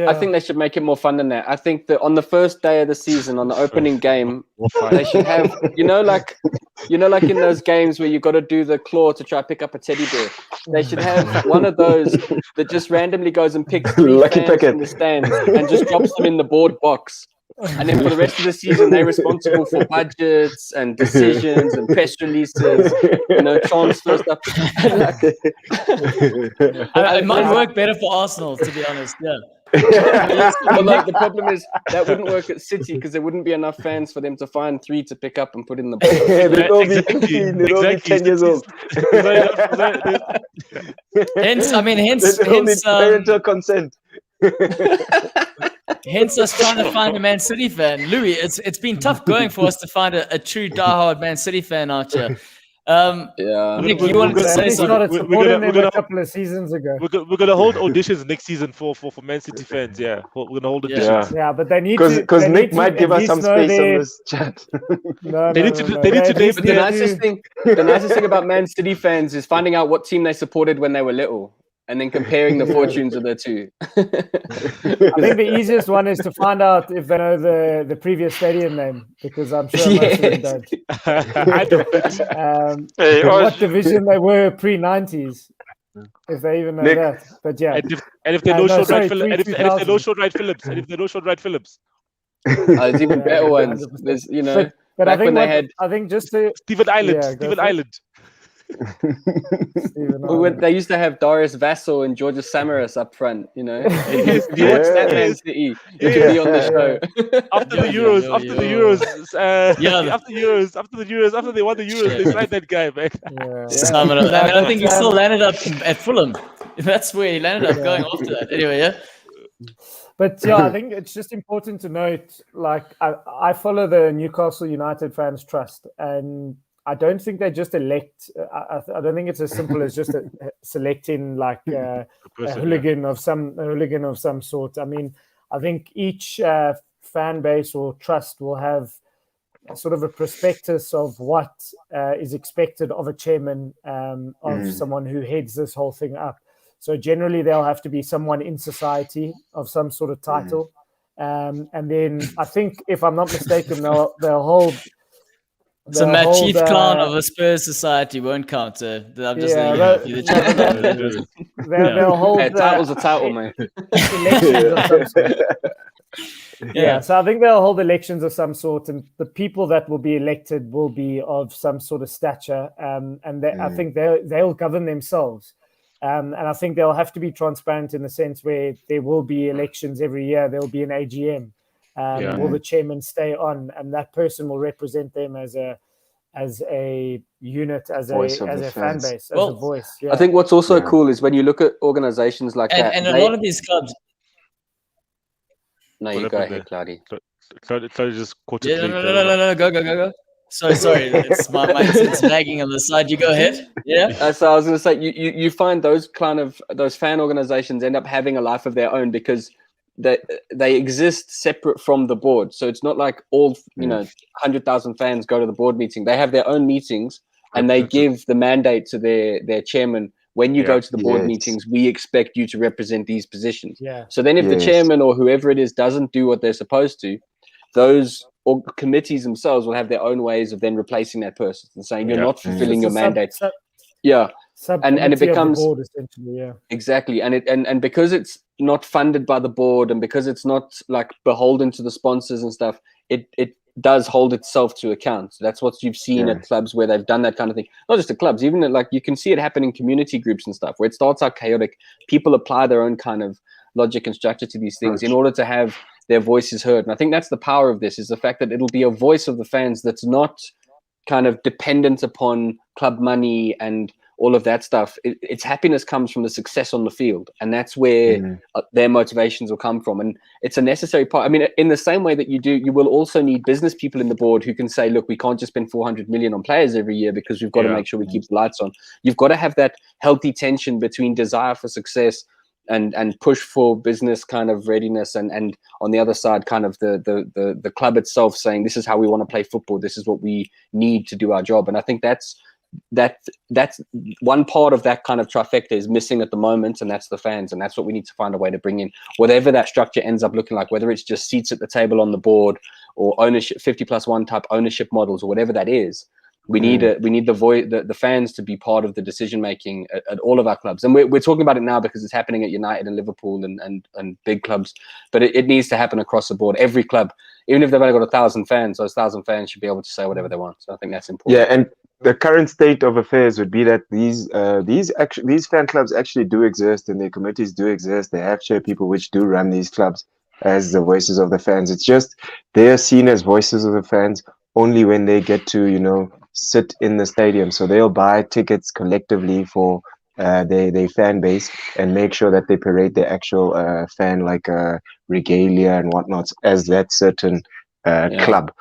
I think they should make it more fun than that. I think that on the first day of the season, on the opening game, they should have, like in those games where you've got to do the claw to try to pick up a teddy bear. They should have one of those that just randomly goes and picks 3 fans in the stands and just drops them in the board box. And then for the rest of the season, they're responsible for budgets and decisions and press releases, transfer stuff. It might work better for Arsenal, to be honest. Yeah. But the problem is that wouldn't work at City because there wouldn't be enough fans for them to find 3 to pick up and put in the box. They'd all be 10 years old. Hence, parental consent. Hence us trying to find a Man City fan. Louis, it's been tough going for us to find a true diehard Man City fan out here. Yeah. Nick, you wanted to They say only something? started we're supporting gonna- them a couple of seasons ago. We're gonna hold auditions next season for Man City fans. Yeah, we're gonna hold auditions. Yeah. Yeah, but they need to. Because they need Nick to might at give us least some know space on their- this chat. No, They no, need to- no, no. they need to at name least it The need their- nicest thing about Man City fans is finding out what team they supported when they were little, and then comparing the fortunes of the two. I think the easiest one is to find out if they know the previous stadium name, because I'm sure most of them Yes. don't. I don't. Hey, What Osh, division they were pre-90s, if they even know Nick. that. But yeah, And if they know no, Sean sorry, Wright Phillips, and if they know 2000. Sean Wright Phillips, and if they know Sean Wright Phillips, There's even Yeah, better ones. 100%. There's, you know, but I back think when they had. I think just to Stephen Island, Yeah, go Stephen for it. Island. Stephen When Ireland. they used to have Darius Vassell and Georgia Samaras up front, you know. Yes, If you watch that Man yes, City, you should be on the show. After Yo, the yo, Euros, yo, after the yo. Euros, Yeah. after they won the Euros, they signed that guy, man. Yeah. Stamina. I think he still landed up at Fulham. That's where he landed up going after that. Anyway, yeah. But yeah, I think it's just important to note, like, I follow the Newcastle United Fans Trust, and I don't think they just elect. I don't think it's as simple as just selecting like a hooligan of some sort. I mean, I think each fan base or trust will have sort of a prospectus of what is expected of a chairman, of someone who heads this whole thing up. So generally, they'll have to be someone in society of some sort of title, and then I think, if I'm not mistaken, they'll hold. So they'll Matt, hold, chief clown of a Spurs society won't count. I'm just Yeah, letting you know. You're the chief clown. they'll hold Hey, title's a title, man. elections of some sort. Yeah, so I think they'll hold elections of some sort, and the people that will be elected will be of some sort of stature, and I think they'll govern themselves. And I think they'll have to be transparent in the sense where there will be elections every year. There will be an AGM. Will the chairman stay on, and that person will represent them as a unit, as Voice of a the fan fans. base, as Well, a voice. Yeah. I think what's also cool is when you look at organizations like that. And a lot of these clubs. No, What you go happened ahead, Cloudy. Claudia just caught Yeah, it. no, go. Sorry, it's my it's lagging on the side. You go ahead. Yeah. So I was going to say, you find those those fan organizations end up having a life of their own because they exist separate from the board. So it's not like all 100,000 fans go to the board meeting. They have their own meetings, and they give the mandate to their chairman. When you go to the board meetings, we expect you to represent these positions. Yeah. So then if the chairman or whoever it is doesn't do what they're supposed to, those committees themselves will have their own ways of then replacing that person and saying you're not fulfilling your mandate. And it becomes board, essentially, exactly, and because it's not funded by the board and because it's not like beholden to the sponsors and stuff, it does hold itself to account. So that's what you've seen at clubs where they've done that kind of thing. Not just at clubs, even at, like, you can see it happen in community groups and stuff where it starts out chaotic. People apply their own kind of logic and structure to these things in order to have their voices heard. And I think that's the power of this, is the fact that it'll be a voice of the fans that's not kind of dependent upon club money and all of that stuff. Its happiness comes from the success on the field, and that's where their motivations will come from. And it's a necessary part. I mean, in the same way that you will also need business people in the board who can say, look, we can't just spend 400 million on players every year because we've got to make sure we keep the lights on. You've got to have that healthy tension between desire for success and push for business kind of readiness, and on the other side, kind of the club itself saying, this is how we want to play football, this is what we need to do our job. And I think that's one part of that kind of trifecta is missing at the moment, and that's the fans, and that's what we need to find a way to bring in, whatever that structure ends up looking like, whether it's just seats at the table on the board or ownership 50+1 type ownership models or whatever that is. We need the fans to be part of the decision making at all of our clubs, and we're talking about it now because it's happening at United and Liverpool and big clubs, but it needs to happen across the board. Every club, even if they've only got 1,000 fans, those 1,000 fans should be able to say whatever they want. So I think that's important. Yeah, and the current state of affairs would be that these fan clubs actually do exist, and their committees do exist. They have chair people which do run these clubs as the voices of the fans. It's just they're seen as voices of the fans only when they get to sit in the stadium. So they'll buy tickets collectively for their fan base and make sure that they parade their actual fan regalia and whatnot as that certain club.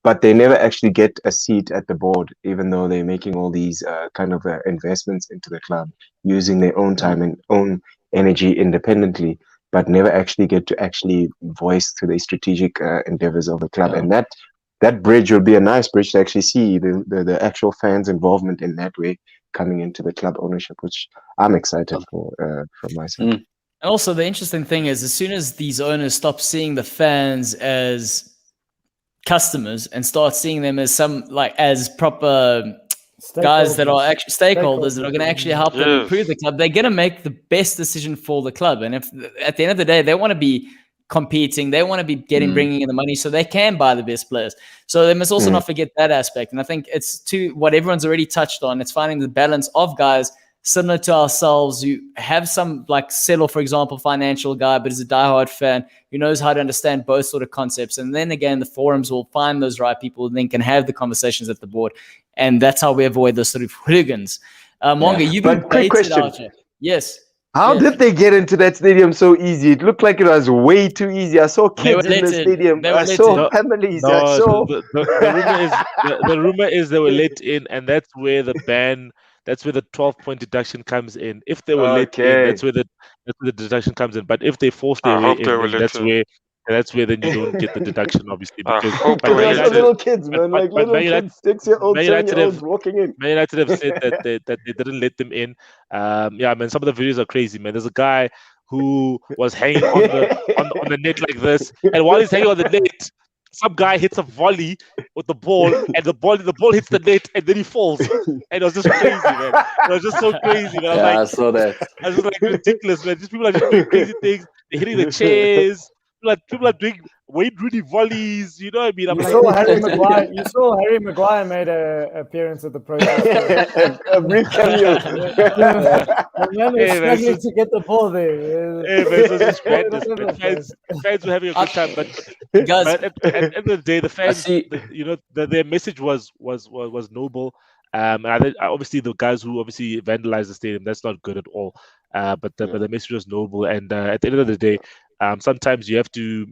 but they never actually get a seat at the board, even though they're making all these kind of investments into the club, using their own time and own energy independently, but never actually get to actually voice to the strategic endeavors of the club. And that bridge will be a nice bridge to actually see the actual fans' involvement in that way coming into the club ownership, which I'm excited for from my side. And also, the interesting thing is, as soon as these owners stop seeing the fans as customers and start seeing them as as proper guys that are actually stakeholders that are going to actually help them improve the club, they're going to make the best decision for the club. And if at the end of the day they want to be competing, they want to be bringing in the money so they can buy the best players. So they must also not forget that aspect. And I think it's to what everyone's already touched on. It's finding the balance of guys similar to ourselves who have some, like Settle, for example, financial guy, but is a diehard fan who knows how to understand both sort of concepts. And then again, the forums will find those right people and then can have the conversations at the board. And that's how we avoid those sort of hooligans. Monga, you've been baited out here. Yes. How did they get into that stadium so easy? It looked like it was way too easy. I saw kids in the stadium. I saw families. The rumor is they were let in, and that's where the 12-point deduction comes in. If they were let in, that's where the deduction comes in. But if they force their way in, that's where then you don't get the deduction, obviously. Because little kids, man, like little kids, 6-year-olds, 7-year-olds walking in. Man United have said that they didn't let them in. Man, some of the videos are crazy, man. There's a guy who was hanging on the net like this, and while he's hanging on the net, some guy hits a volley with the ball, and the ball hits the net, and then he falls. And it was just crazy, man. It was just so crazy, man. I saw that. I was just like, ridiculous, man. These people are just doing crazy things. They're hitting the chairs. People are doing Wayne Rooney volleys. You know what I mean? You saw Harry Maguire made an appearance at the protest. A brief cameo. Struggling to get the ball there. It was just madness. Fans were having a good time, but at the end of the day, the fans, their message was noble. And I think obviously the guys who obviously vandalized the stadium, that's not good at all. But the message was noble, and at the end of the day, sometimes you have to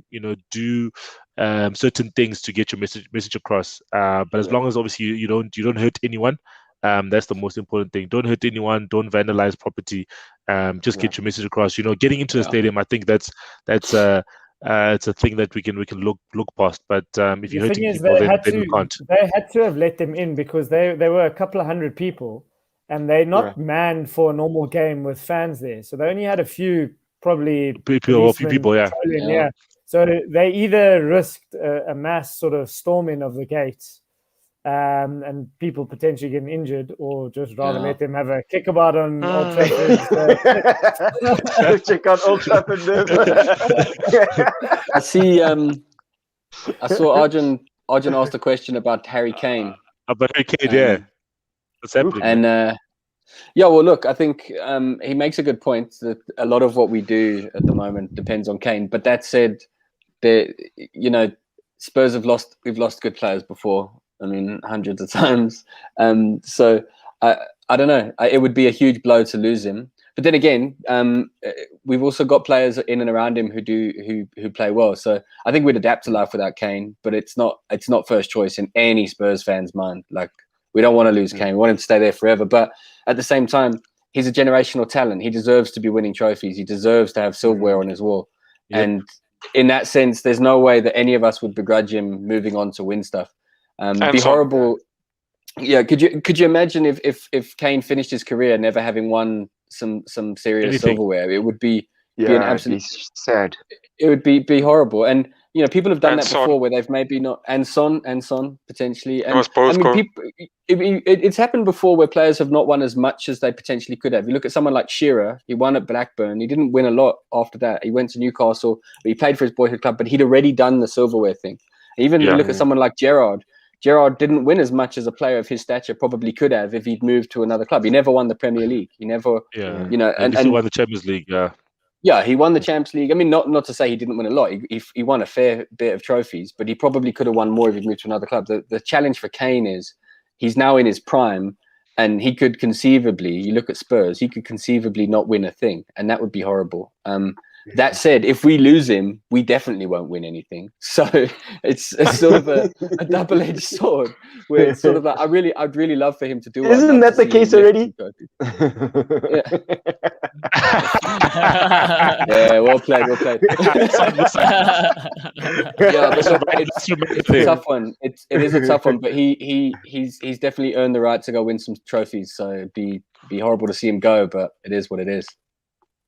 do certain things to get your message across. But as long as obviously you don't hurt anyone, that's the most important thing. Don't hurt anyone. Don't vandalize property. Just get your message across. Getting into the stadium, I think that's it's a thing that we can look past. But if you're hurting people, then we can't. They had to have let them in because they were a couple of hundred people, and they're not manned for a normal game with fans there. So they only had a few, probably people, yeah. So they either risked a mass sort of storming of the gates, and people potentially getting injured, or just rather let them have a kickabout on Old Trafford. Check out Old Trafford. I saw Arjun asked a question about Harry Kane. About Harry Kane, yeah. What's happening? And well, look, I think he makes a good point that a lot of what we do at the moment depends on Kane. But that said, Spurs we've lost good players before. I mean, hundreds of times. So I don't know. It would be a huge blow to lose him. But then again, we've also got players in and around him who play well. So I think we'd adapt to life without Kane. But it's not first choice in any Spurs fan's mind. Like, we don't want to lose Kane. We want him to stay there forever. But at the same time, he's a generational talent. He deserves to be winning trophies. He deserves to have silverware on his wall. Yep. And in that sense, there's no way that any of us would begrudge him moving on to win stuff. It'd be horrible. Yeah, could you imagine if Kane finished his career never having won some serious silverware? It would be an absolute sad. It would be horrible. And people have done that before, where they've maybe not. And Son potentially. And it's happened before where players have not won as much as they potentially could have. You look at someone like Shearer. He won at Blackburn. He didn't win a lot after that. He went to Newcastle. He played for his boyhood club, but he'd already done the silverware thing. Even you look at someone like Gerrard. Gerrard didn't win as much as a player of his stature probably could have if he'd moved to another club. He never won the Premier League. He never, and he won the Champions League. Yeah, he won the Champions League. I mean, not to say he didn't win a lot. He won a fair bit of trophies, but he probably could have won more if he'd moved to another club. The challenge for Kane is he's now in his prime, and he could conceivably, you look at Spurs, he could conceivably not win a thing, and that would be horrible. That said, if we lose him, we definitely won't win anything. So it's sort of a double-edged sword. Where it's sort of like, I'd really love for him to do. Isn't that the case already? Yeah, well played. Yeah, but it's a tough one. It is a tough one, but he's definitely earned the right to go win some trophies. So it'd be horrible to see him go, but it is what it is.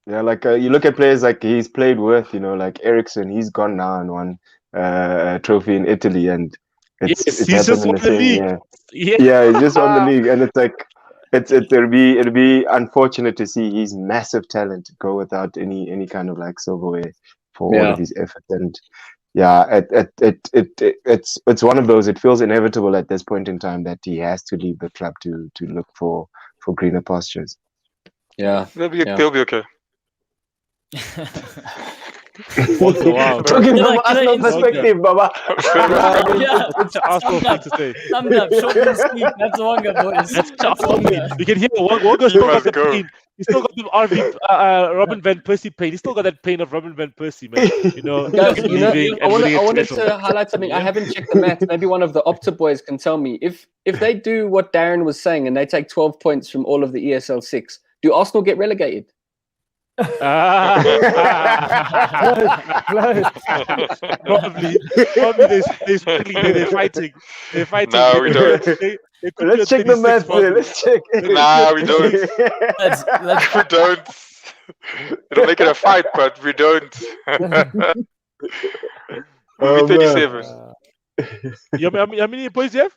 Yeah, like you look at players like he's played with, like Ericsson, he's gone now and won a trophy in Italy, and it's he's just won the league. Yeah, he just won the league, and it's like it'll be unfortunate to see his massive talent go without any kind of like silverware for all of his effort. And yeah, it's one of those. It feels inevitable at this point in time that he has to leave the club to look for greener pastures. Yeah, they'll be okay. Wow. Talking from Arsenal perspective, Baba. That's an Arsenal thing to say. Thumbs up, short and sweet. That's Wonga, boys. That's Wonga. You can hear Wonga still got the pain. He still got the Robin van Persie pain. He still got that pain of Robin van Persie, man. Guys, I wanted to highlight something. I haven't checked the math. Maybe one of the Opta boys can tell me if they do what Darren was saying and they take 12 points from all of the ESL 6. Do Arsenal get relegated? Probably they're fighting. No, we don't. Let's check the math there. Let's check. Nah, we don't. We don't. It'll make it a fight, but we don't. We'll be 37. How many points do you have?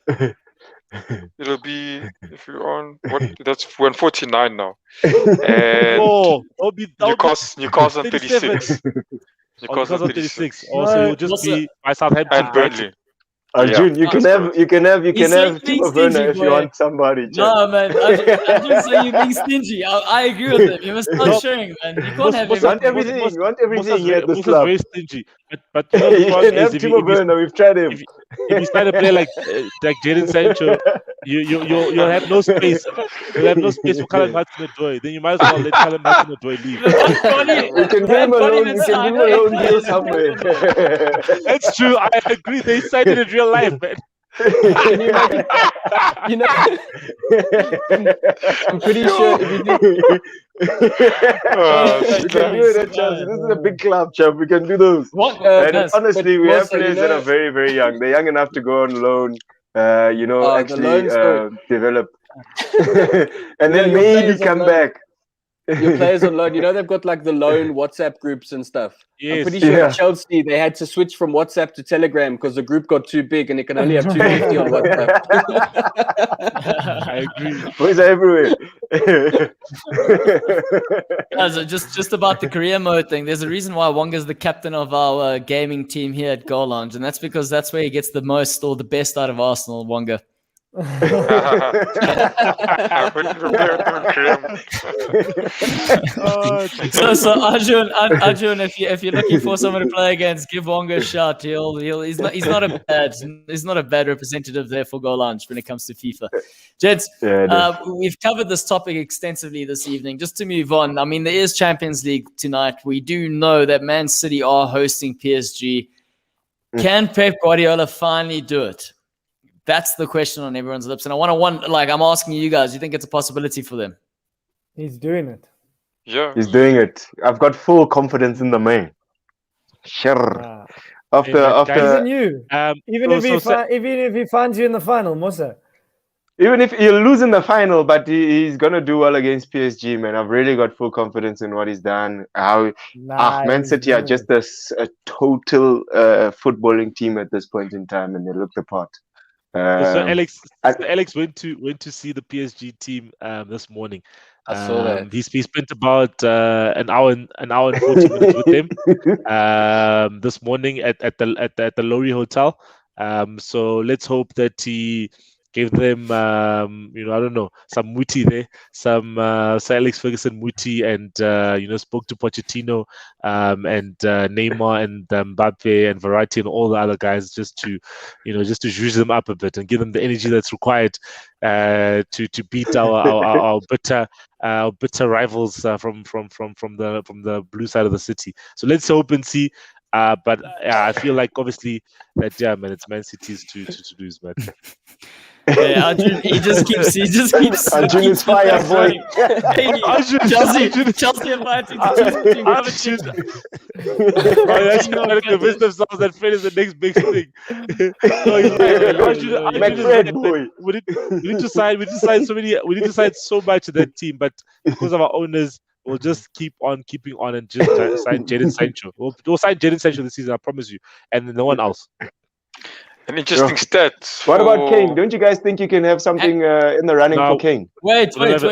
It'll be, if you're on, we're on 49 now. And Newcastle 36. Newcastle 36. Also, you'll just be by Southampton and Burnley. Arjun, you can have Timo Werner if you want somebody. No, man. Arjun saying you're being stingy. I agree with him. You must start sharing, man. You can't have everything. You want everything here at this club. Very stingy. But you can have Timo Werner. We've tried him. If you try to play like Jadon Sancho, you'll have no space. You'll have no space for Callum Hudson-Odoi. Then you might as well let Callum Hudson-Odoi leave. We can give him a loan. We can give him a loan deal somewhere. That's true. I agree. They signed it in real life, man. Can you imagine? I'm pretty sure if you do. We can do it, Chelsea. This is a big club, champ. We can do those. Honestly, we have players that are very, very young. They're young enough to go on loan. Actually develop, and then maybe come back. Your players on loan, they've got like the loan WhatsApp groups and stuff. Yes. I'm pretty sure at Chelsea they had to switch from WhatsApp to Telegram because the group got too big and it can only have 250 on WhatsApp. I agree. Boys are everywhere. Just about the career mode thing, there's a reason why Wonga's the captain of our gaming team here at Goal Lounge, and that's because that's where he gets the most or the best out of Arsenal, Wonga. So Arjun, if you're looking for someone to play against, give Wonga a shot. He's not a bad representative there for Goal Lounge when it comes to FIFA. Gents, we've covered this topic extensively this evening. Just to move on, I mean, there is Champions League tonight. We do know that Man City are hosting PSG. Can Pep Guardiola finally do it? That's the question on everyone's lips. And I'm asking you guys, do you think it's a possibility for them? He's doing it. Yeah. He's doing it. I've got full confidence in the man. Sure. Even you. Even if he finds you in the final, Musa. Even if he'll lose in the final, but he's going to do well against PSG, man. I've really got full confidence in what he's done. Man City are just a total footballing team at this point in time, and they look the part. So Alex went to see the PSG team this morning. I saw that. He spent about an hour and 40 minutes with them this morning at the Lowry Hotel. So let's hope that he gave them, you know, I don't know, some Muti there, some Sir Alex Ferguson Muti, and you know, spoke to Pochettino and Neymar and Mbappe and Verratti and all the other guys just to, you know, just to zhuzh them up a bit and give them the energy that's required to beat our bitter rivals from the blue side of the city. So let's hope and see. But I feel like obviously that man, it's Man City's to lose, man. Yeah, Arjun, he just keeps. Arjun is fire, boy. Chelsea inviting to Arjun. They're actually trying to convince themselves that Fred is the next big thing. We need to sign so much of that team, but because of our owners, we'll just keep on keeping on and just sign Jadon Sancho. We'll sign Jadon Sancho this season, I promise you, and then no one else. An interesting stat. What about Kane? Don't you guys think you can have something in the running for Kane? Wait, guys.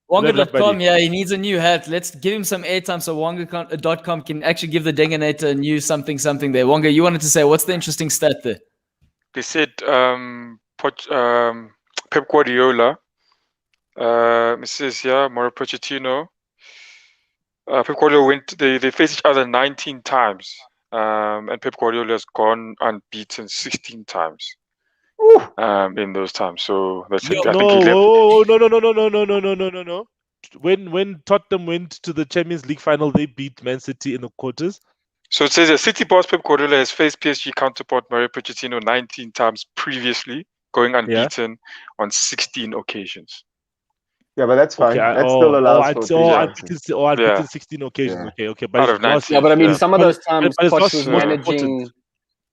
Wonga.com, yeah, he needs a new hat. Let's give him some airtime so Wonga.com can actually give the Dinganator a new something there. Wonga, you wanted to say, what's the interesting stat there? They said Pep Guardiola, it says here, Mauricio Pochettino, Pep Guardiola they faced each other 19 times. And Pep Guardiola has gone unbeaten 16 times in those times. So that's it. No. When Tottenham went to the Champions League final, they beat Man City in the quarters. So it says that City boss Pep Guardiola has faced PSG counterpart Mauricio Pochettino 19 times previously, going unbeaten on 16 occasions. Yeah, but that's fine. That still allows for unbeaten 16 occasions. Yeah. Okay. But out of 19, but I mean, some of those times Poch was managing.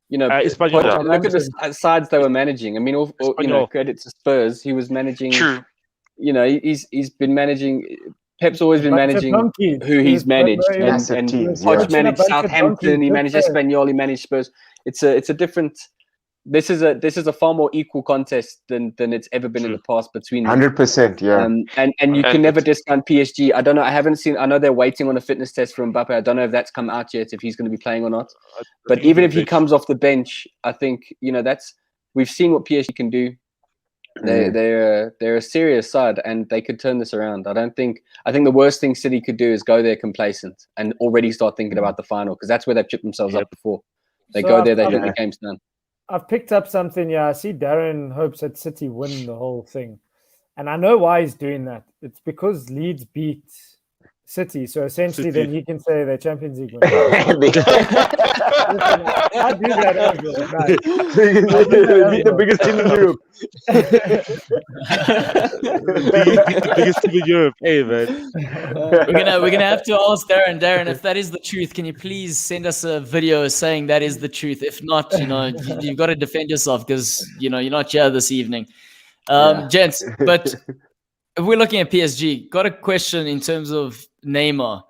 You know, look at the sides they were managing. I mean, credit to Spurs, he was managing. True. You know, he's been managing. Pep's always been managing who he's managed, and Poch managed Southampton. He managed Espanyol. He managed Spurs. It's a different. This is a far more equal contest than it's ever been in the past between them. 100%, yeah. And you can never discount PSG. I don't know. I haven't seen. I know they're waiting on a fitness test for Mbappe. I don't know if that's come out yet, if he's going to be playing or not. But even if he comes off the bench, I think we've seen what PSG can do. They're a serious side, and they could turn this around. I think the worst thing City could do is go there complacent and already start thinking about the final, because that's where they've chipped themselves up before. They go there, they think the game's done. I've picked up something. Yeah, I see Darren hopes that City win the whole thing. And I know why he's doing that. It's because Leeds beat City. So essentially then he can say they're Champions League winners. I do that beat the biggest team in Europe. the biggest team in Europe. Hey, man. We're gonna have to ask Darren, if that is the truth, can you please send us a video saying that is the truth? If not, you've got to defend yourself, because you're not here this evening. Gents, but if we're looking at PSG, got a question in terms of Neymar.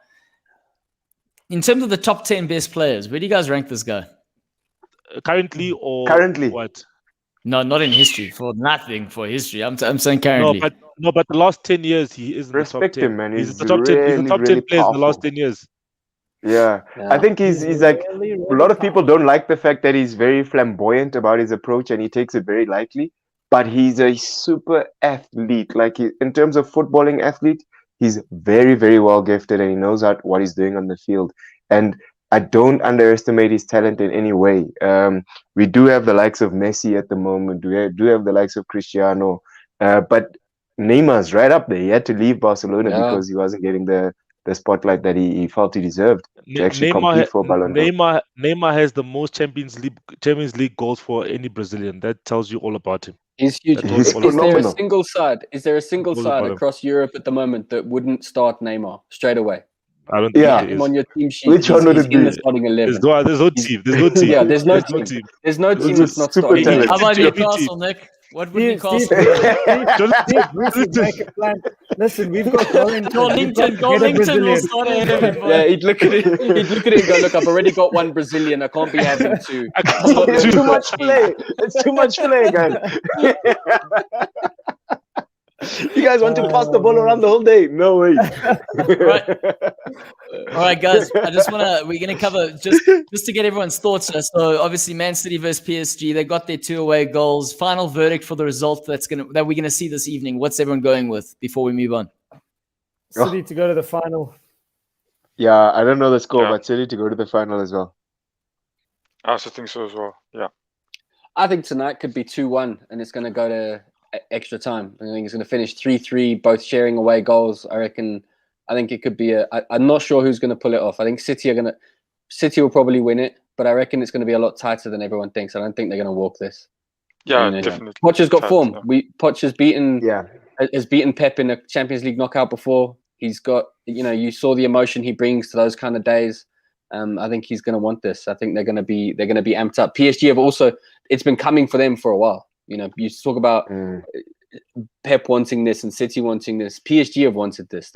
In terms of the top 10 best players, where do you guys rank this guy? Currently or what? No, not in history. For history. I'm saying currently. No, but the last 10 years he is in the top 10. Respect him, man. He's the top 10. He's the top 10 players in the last 10 years. Yeah. I think he's like a lot of people don't like the fact that he's very flamboyant about his approach and he takes it very lightly. But he's a super athlete. Like in terms of footballing athlete, he's very, very well gifted, and he knows what he's doing on the field. And I don't underestimate his talent in any way. We do have the likes of Messi at the moment. We do have the likes of Cristiano. But Neymar's right up there. He had to leave Barcelona because he wasn't getting the spotlight that he felt he deserved to actually compete for Ballon d'Or. Neymar has the most Champions League goals for any Brazilian. That tells you all about him. He's huge. Is there a single side across Europe at the moment that wouldn't start Neymar straight away? I don't think him on your team sheet. Which one would it be? In the starting 11. There's no team. Yeah, there's no team. There's no team that's not starting. How about Newcastle, Nick? What would Newcastle do? Listen, we've got Darlington will start ahead of him. Yeah, he'd look at it and go, look, I've already got one Brazilian. I can't be having two. It's too much play. It's too much play, guys. You guys want to pass the ball around the whole day? No way. All right, guys. We're gonna cover just to get everyone's thoughts. So obviously, Man City versus PSG. They got their 2 away goals. Final verdict for the result that we're gonna see this evening. What's everyone going with before we move on? City to go to the final. Yeah, I don't know the score, Yeah. but City to go to the final as well. I also think so as well. Yeah. I think tonight could be 2-1, and it's going to go to extra time. I think it's going to finish 3-3, both sharing away goals. I think it could be I'm not sure who's going to pull it off. I think City will probably win it, but I reckon it's going to be a lot tighter than everyone thinks. I don't think they're going to walk this. Yeah, definitely. Poch has got Tight, form. yeah. Poch has beaten Pep in a Champions League knockout before. He's got, you saw the emotion he brings to those kind of days. I think he's going to want this. I think they're going to be amped up. PSG have also, it's been coming for them for a while. You talk about Pep wanting this and City wanting this. PSG have wanted this.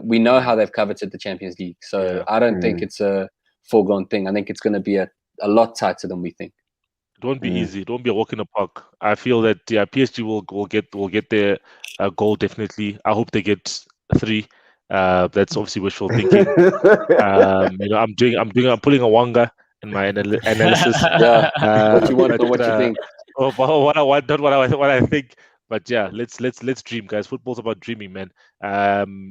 We know how they've coveted the Champions League. So I don't think it's a foregone thing. I think it's going to be a lot tighter than we think. It won't be easy. It won't be a walk in the park. I feel that PSG will get their goal definitely. I hope they get 3. That's obviously wishful thinking. I'm pulling a Wanga in my analysis. What you want, not what you think. What I want, not what I think. But yeah, let's dream, guys. Football's about dreaming, man.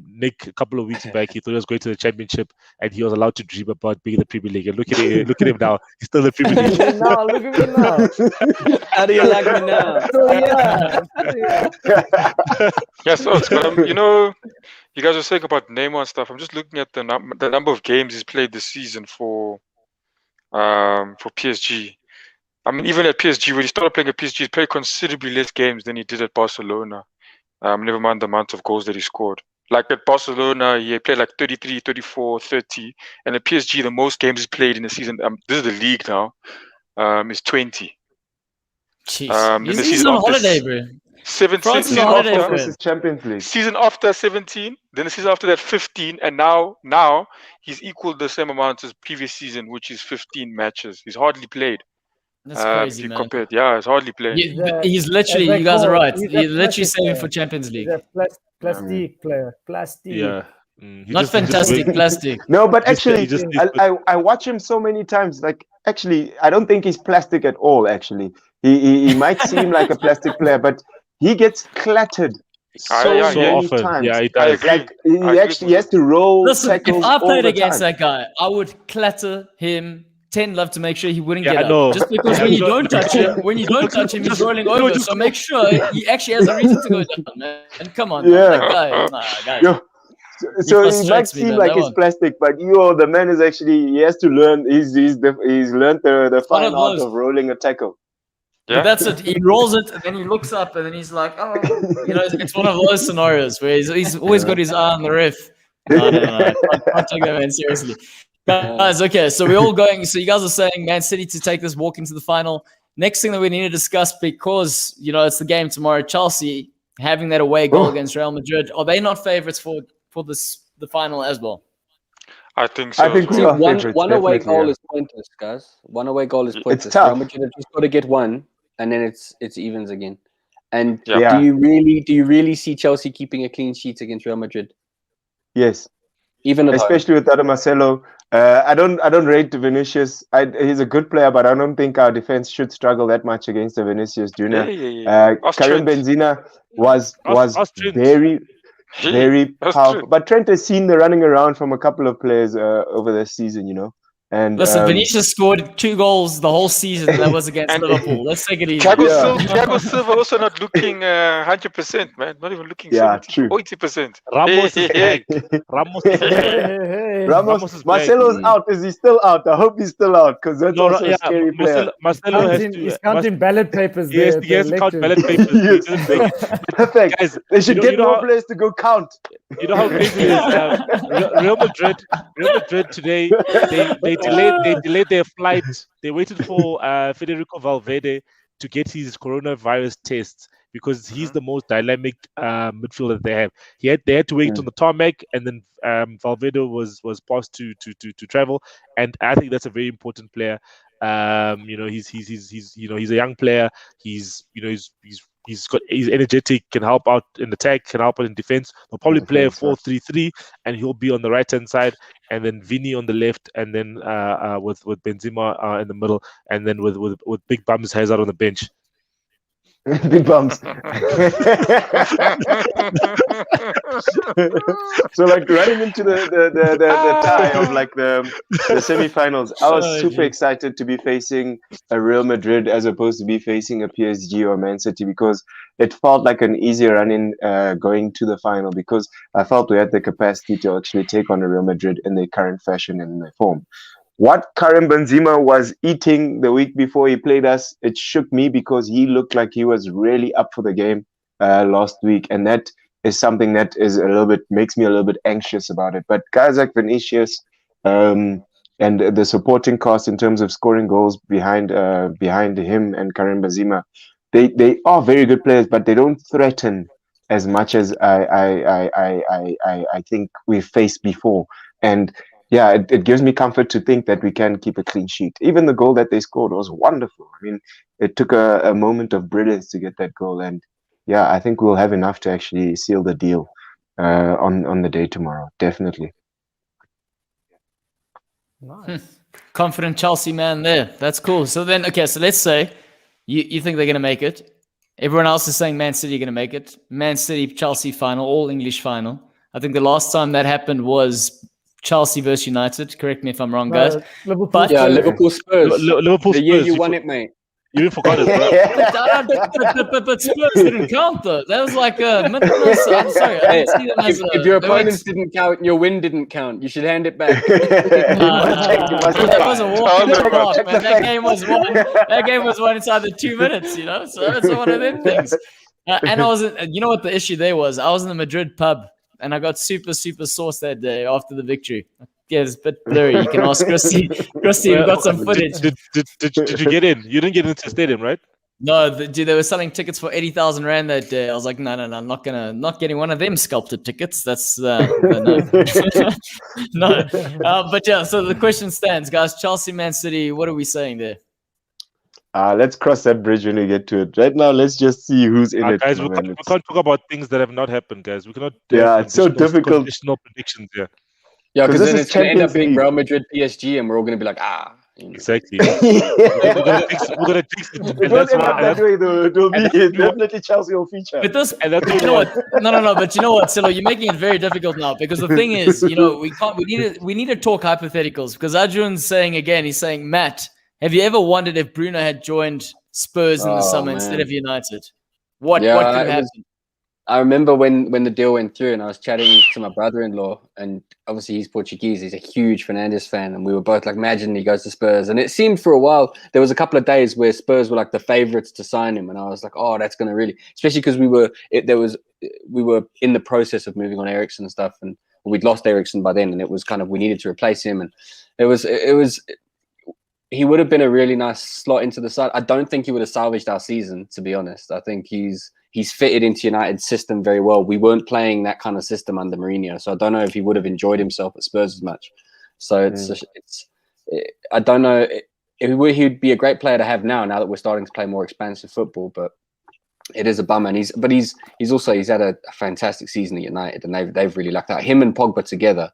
Nick, a couple of weeks back, he thought he was going to the championship, and he was allowed to dream about being in the Premier League. And look at him now. He's still in the Premier League. Look at me now. How do you like me now? Yeah, so you guys were saying about Neymar and stuff. I'm just looking at the number of games he's played this season for PSG. I mean, even at PSG, when he started playing at PSG, he played considerably less games than he did at Barcelona. Never mind the amount of goals that he scored. Like at Barcelona, he played like 33, 34, 30. And at PSG, the most games he's played in a season, this is the league now, is 20. Jeez. He's on holiday, bro. 17 is on holiday, bro. This is Champions League. Season after 17, then the season after that 15, and now he's equaled the same amount as previous season, which is 15 matches. He's hardly played. That's crazy, man. Compared, it's hardly played. He's literally, you guys are right. He's literally saving for Champions League. He's a plastic player. Plastic. Yeah. Not fantastic plastic. No, but actually, I watch him so many times. Like, actually, I don't think he's plastic at all. Actually, he might seem like a plastic player, but he gets clattered so many times. Yeah, he does. Like he has to roll. Listen, if I played against time. that guy, I would clatter him 10 love to make sure he wouldn't get I up. know. Just because when you don't touch him, he's rolling over. So make sure he actually has a reason to go down, man. And come on, Yeah. that guy. Nah, guys. Yo, so he might frustrates me, seem man, like that he's one. plastic, but the man is actually, he has to learn. He's learned the one fine of art those. of rolling a tackle. Yeah. But that's it. He rolls it, and then he looks up, and then he's like, "Oh, it's one of those scenarios where he's always got his eye on the ref." No. I can't take that man seriously, guys. Okay, so we're all going. So you guys are saying Man City to take this walk into the final. Next thing that we need to discuss, because it's the game tomorrow. Chelsea having that away goal against Real Madrid. Are they not favorites for the final as well? I think so. I think as we well. are favorites, One away definitely, goal yeah. is pointless, guys. One away goal is pointless. tough. Real Madrid have just got to get one, and then it's evens again. And Yeah. do you really see Chelsea keeping a clean sheet against Real Madrid? Yes, Even at home? especially without Marcelo. I don't rate Vinicius. he's a good player, but I don't think our defense should struggle that much against the Vinicius Junior. Yeah. Karim Benzema was Trent. very That's powerful. true. But Trent has seen the running around from a couple of players over the season, And Listen, Vinicius scored 2 goals the whole season. That was against And- Liverpool. Let's take it easy. Thiago Silva also not looking 100%, man. Not even looking 70, true. 80%. Ramos is Hey. back. Ramos is back. Hey. Ramos is Marcelo's back. out. Is he still out? I hope he's still out because that's also a scary player. Marcelo has to. He's counting ballot papers. He has to count ballot papers. He Yes. didn't make- Perfect. Guys, They should get more how- players to go count. You know how crazy it is. Real Madrid today. They delayed their flight. They waited for Federico Valverde to get his coronavirus test because he's the most dynamic midfielder they have. They had to wait on the tarmac, and then Valverde was passed to travel. And I think that's a very important player. He's a young player. He's He's energetic, can help out in attack, can help out in defense. They'll probably play a 4-3-3, and he'll be on the right hand side, and then Vini on the left, and then with Benzema in the middle, and then with big bums Hazard on the bench. Big bumps. So like running into the tie of like the semi-finals, I was super excited to be facing a Real Madrid as opposed to be facing a PSG or Man City, because it felt like an easier run-in going to the final, because I felt we had the capacity to actually take on a Real Madrid in their current fashion and in their form. What Karim Benzema was eating the week before he played us, it shook me, because he looked like he was really up for the game last week, and that is something that is makes me a little bit anxious about it. But guys like Vinicius and the supporting cast in terms of scoring goals behind him and Karim Benzema, they are very good players, but they don't threaten as much as I think we've faced before. And yeah, it gives me comfort to think that we can keep a clean sheet. Even the goal that they scored was wonderful. I mean, it took a moment of brilliance to get that goal. And yeah, I think we'll have enough to actually seal the deal on the day tomorrow. Definitely. Nice. Confident Chelsea man there. That's cool. So then, okay, so let's say you think they're going to make it. Everyone else is saying Man City are going to make it. Man City, Chelsea final, all English final. I think the last time that happened was Chelsea versus United. Correct me if I'm wrong, guys. Liverpool, Liverpool Spurs. Liverpool The Spurs. year you won it, mate. You forgot it, bro. But Spurs didn't count, though. That was like a minimalist. I'm sorry. I didn't see them as If your opponents didn't count, your win didn't count. You should hand it back. That was a walk in the park, man. That game was won. That game was won inside the 2 minutes, you know? So that's one of them things. And I wasn't, you know what the issue there was? I was in the Madrid pub, and I got super sauce that day after the victory. Yeah, it's a bit blurry. You can ask Christy. Christy, we got some footage. Did you get in? You didn't get into the stadium, right? No, dude, they were selling tickets for 80,000 rand that day. I was like, no, I'm not getting one of them sculpted tickets. That's no. No. But yeah, so the question stands, guys. Chelsea, Man City. What are we saying there? Let's cross that bridge when we get to it. Right now, let's just see who's in it. Guys, we can't talk about things that have not happened, guys. We cannot. Yeah, it's so difficult. Conditional predictions here. Yeah, because then it's going to end up being League. Real Madrid, PSG, and we're all going to be like, Exactly. We're gonna fix it. It won't end up that way, though. It will be definitely Chelsea will feature. But this, you know what? No. But you know what, Silo, you're making it very difficult now, because the thing is, you know, we need to talk hypotheticals, because Arjun's saying again, he's saying, Matt, have you ever wondered if Bruno had joined Spurs in the summer instead of United? What could happen? I remember when the deal went through, and I was chatting to my brother-in-law, and obviously he's Portuguese. He's a huge Fernandes fan, and we were both like, imagine he goes to Spurs. And it seemed for a while, there was a couple of days where Spurs were like the favourites to sign him, and I was like, oh, that's going to really, especially because we were in the process of moving on Eriksen and stuff, and we'd lost Eriksen by then, and it was kind of, we needed to replace him, and it was he would have been a really nice slot into the side. I don't think he would have salvaged our season, to be honest. I think he's fitted into United's system very well. We weren't playing that kind of system under Mourinho, so I don't know if he would have enjoyed himself at Spurs as much. So I don't know. He'd be a great player to have now that we're starting to play more expansive football, but it is a bummer. And he's had a fantastic season at United, and they've really lucked out. Him and Pogba together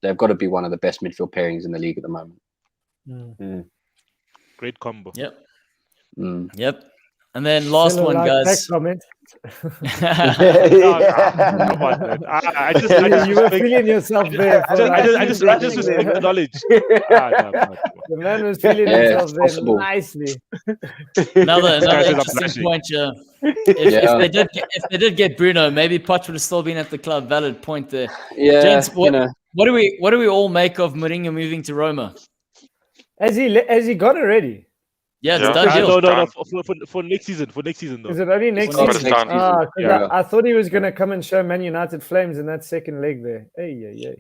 they've got to be one of the best midfield pairings in the league at the moment. Great combo. Yep. Yep. And then last one, guys. Comment. Come on, man. I just you were feeling yourself there. I just respect the knowledge. The man was feeling himself there nicely. Another interesting point. If they did get Bruno, maybe Poch would have still been at the club. Valid point there. Yeah. Gents, what do we all make of Mourinho moving to Roma? Has he gone already? Yeah, it's done deal. No, for next season. For next season, though. Is it only next season? I thought he was going to come and show Man United flames in that second leg there. Yeah,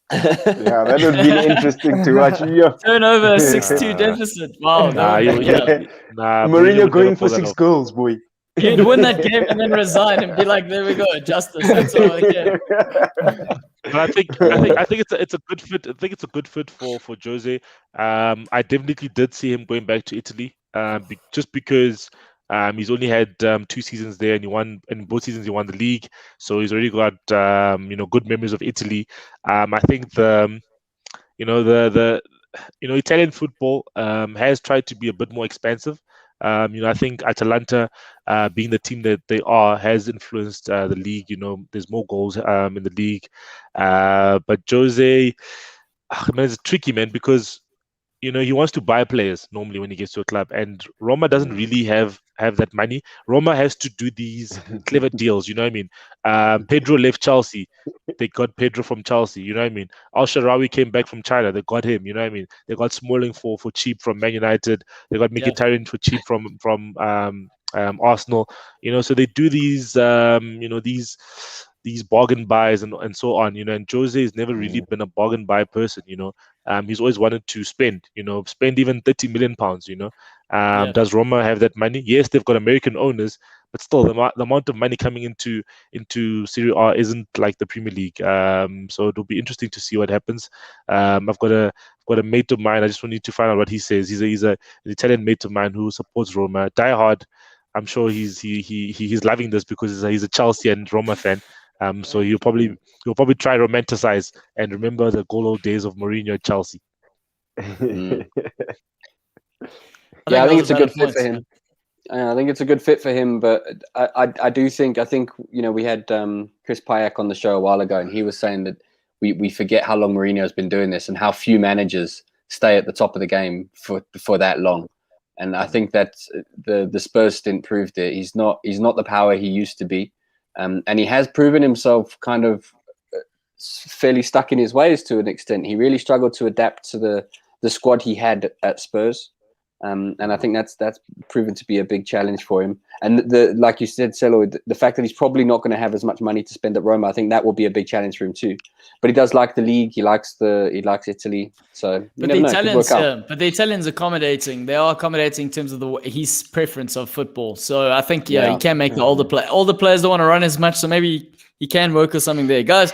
that would be interesting to watch. Turnover 6-2 deficit. Wow. Mourinho going for 6 goals, boy. He'd win that game and then resign and be like, "There we go, justice." That's all I get. But I think it's a good fit. I think it's a good fit for Jose. I definitely did see him going back to Italy, just because He's only had 2 seasons there, and in both seasons he won the league. So he's already got good memories of Italy. I think the Italian football has tried to be a bit more expansive. I think Atalanta, being the team that they are, has influenced the league. There's more goals in the league. But Jose, man, it's tricky, man, because he wants to buy players normally when he gets to a club, and Roma doesn't really have that money. Roma has to do these clever deals. You know what I mean? Pedro left Chelsea. They got Pedro from Chelsea. You know what I mean? Al Sharawi came back from China. They got him. You know what I mean? They got Smalling for cheap from Man United. They got Mkhitaryan for cheap from Arsenal. So they do these these bargain buys and so on. And Jose has never really been a bargain buy person. He's always wanted to spend even 30 million pounds. Does Roma have that money? Yes, they've got American owners, but still the amount of money coming into Serie A isn't like the Premier League. So it'll be interesting to see what happens. I've got a mate of mine. I just wanted to find out what he says. He's an Italian mate of mine who supports Roma, die hard. I'm sure he's loving this because he's a Chelsea and Roma fan. So he'll probably try to romanticize and remember the good old days of Mourinho at Chelsea. I think it's a good fit for him. I think it's a good fit for him, but I think we had Chris Pyack on the show a while ago, and he was saying that we forget how long Mourinho's been doing this and how few managers stay at the top of the game for that long. And I think that the Spurs stint proved it. He's not the power he used to be. And he has proven himself kind of fairly stuck in his ways to an extent. He really struggled to adapt to the squad he had at Spurs. And I think that's proven to be a big challenge for him. And like you said, Celo, the fact that he's probably not going to have as much money to spend at Roma, I think that will be a big challenge for him too. But he does like the league. He likes Italy. So but the Italians accommodating. They are accommodating in terms of his preference of football. So I think he can make the older players don't want to run as much. So maybe he can work with something there, guys.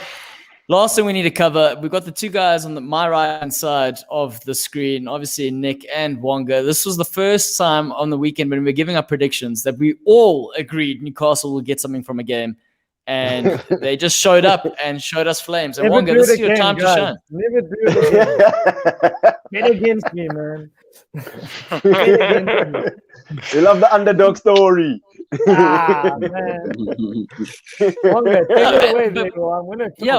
Last thing we need to cover, we've got the two guys on my right-hand side of the screen, obviously Nick and Wonga. This was the first time on the weekend when we were giving our predictions that we all agreed Newcastle will get something from a game. And they just showed up and showed us flames. And Wonga, this is your time to shine. Never do it again. Get against me, man. Get against me. We love the underdog story. Man. Wonga, take it away,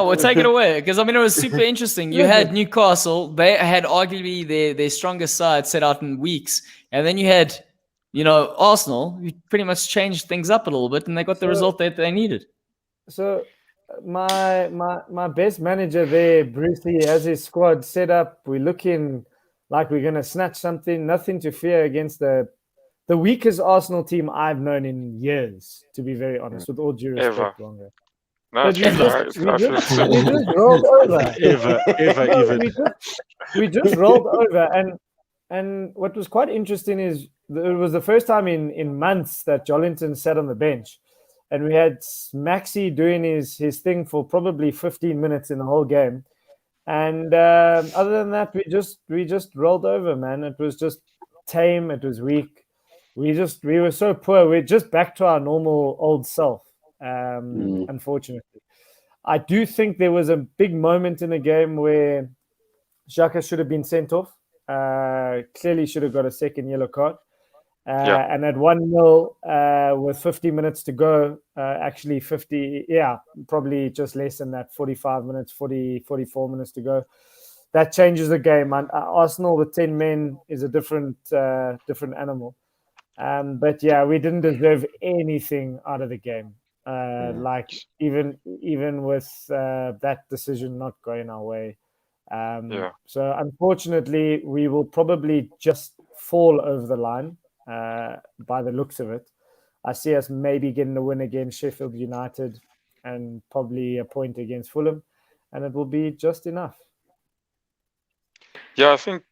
we'll take it away. Because, it was super interesting. You had Newcastle. They had arguably their strongest side set out in weeks. And then you had, Arsenal, who pretty much changed things up a little bit. And they got the result that they needed. So my best manager there, Brucey, has his squad set up. We're looking like we're going to snatch something. Nothing to fear against the weakest Arsenal team I've known in years, to be very honest, with all due respect. No, we just rolled over. We just rolled over. And what was quite interesting is it was the first time in months that Jolinton sat on the bench. And we had Maxi doing his thing for probably 15 minutes in the whole game. And other than that, we just rolled over, man. It was just tame. It was weak. We were so poor. We're just back to our normal old self, unfortunately. I do think there was a big moment in the game where Xhaka should have been sent off. Clearly should have got a second yellow card. And at 1-0 with 50 minutes to go, actually 50, probably just less than that, 45 minutes, 44 minutes to go. That changes the game. Arsenal with 10 men is a different animal. But we didn't deserve anything out of the game. Like even with that decision not going our way. So unfortunately, we will probably just fall over the line. By the looks of it, I see us maybe getting a win against Sheffield United and probably a point against Fulham, and it will be just enough. Yeah, I think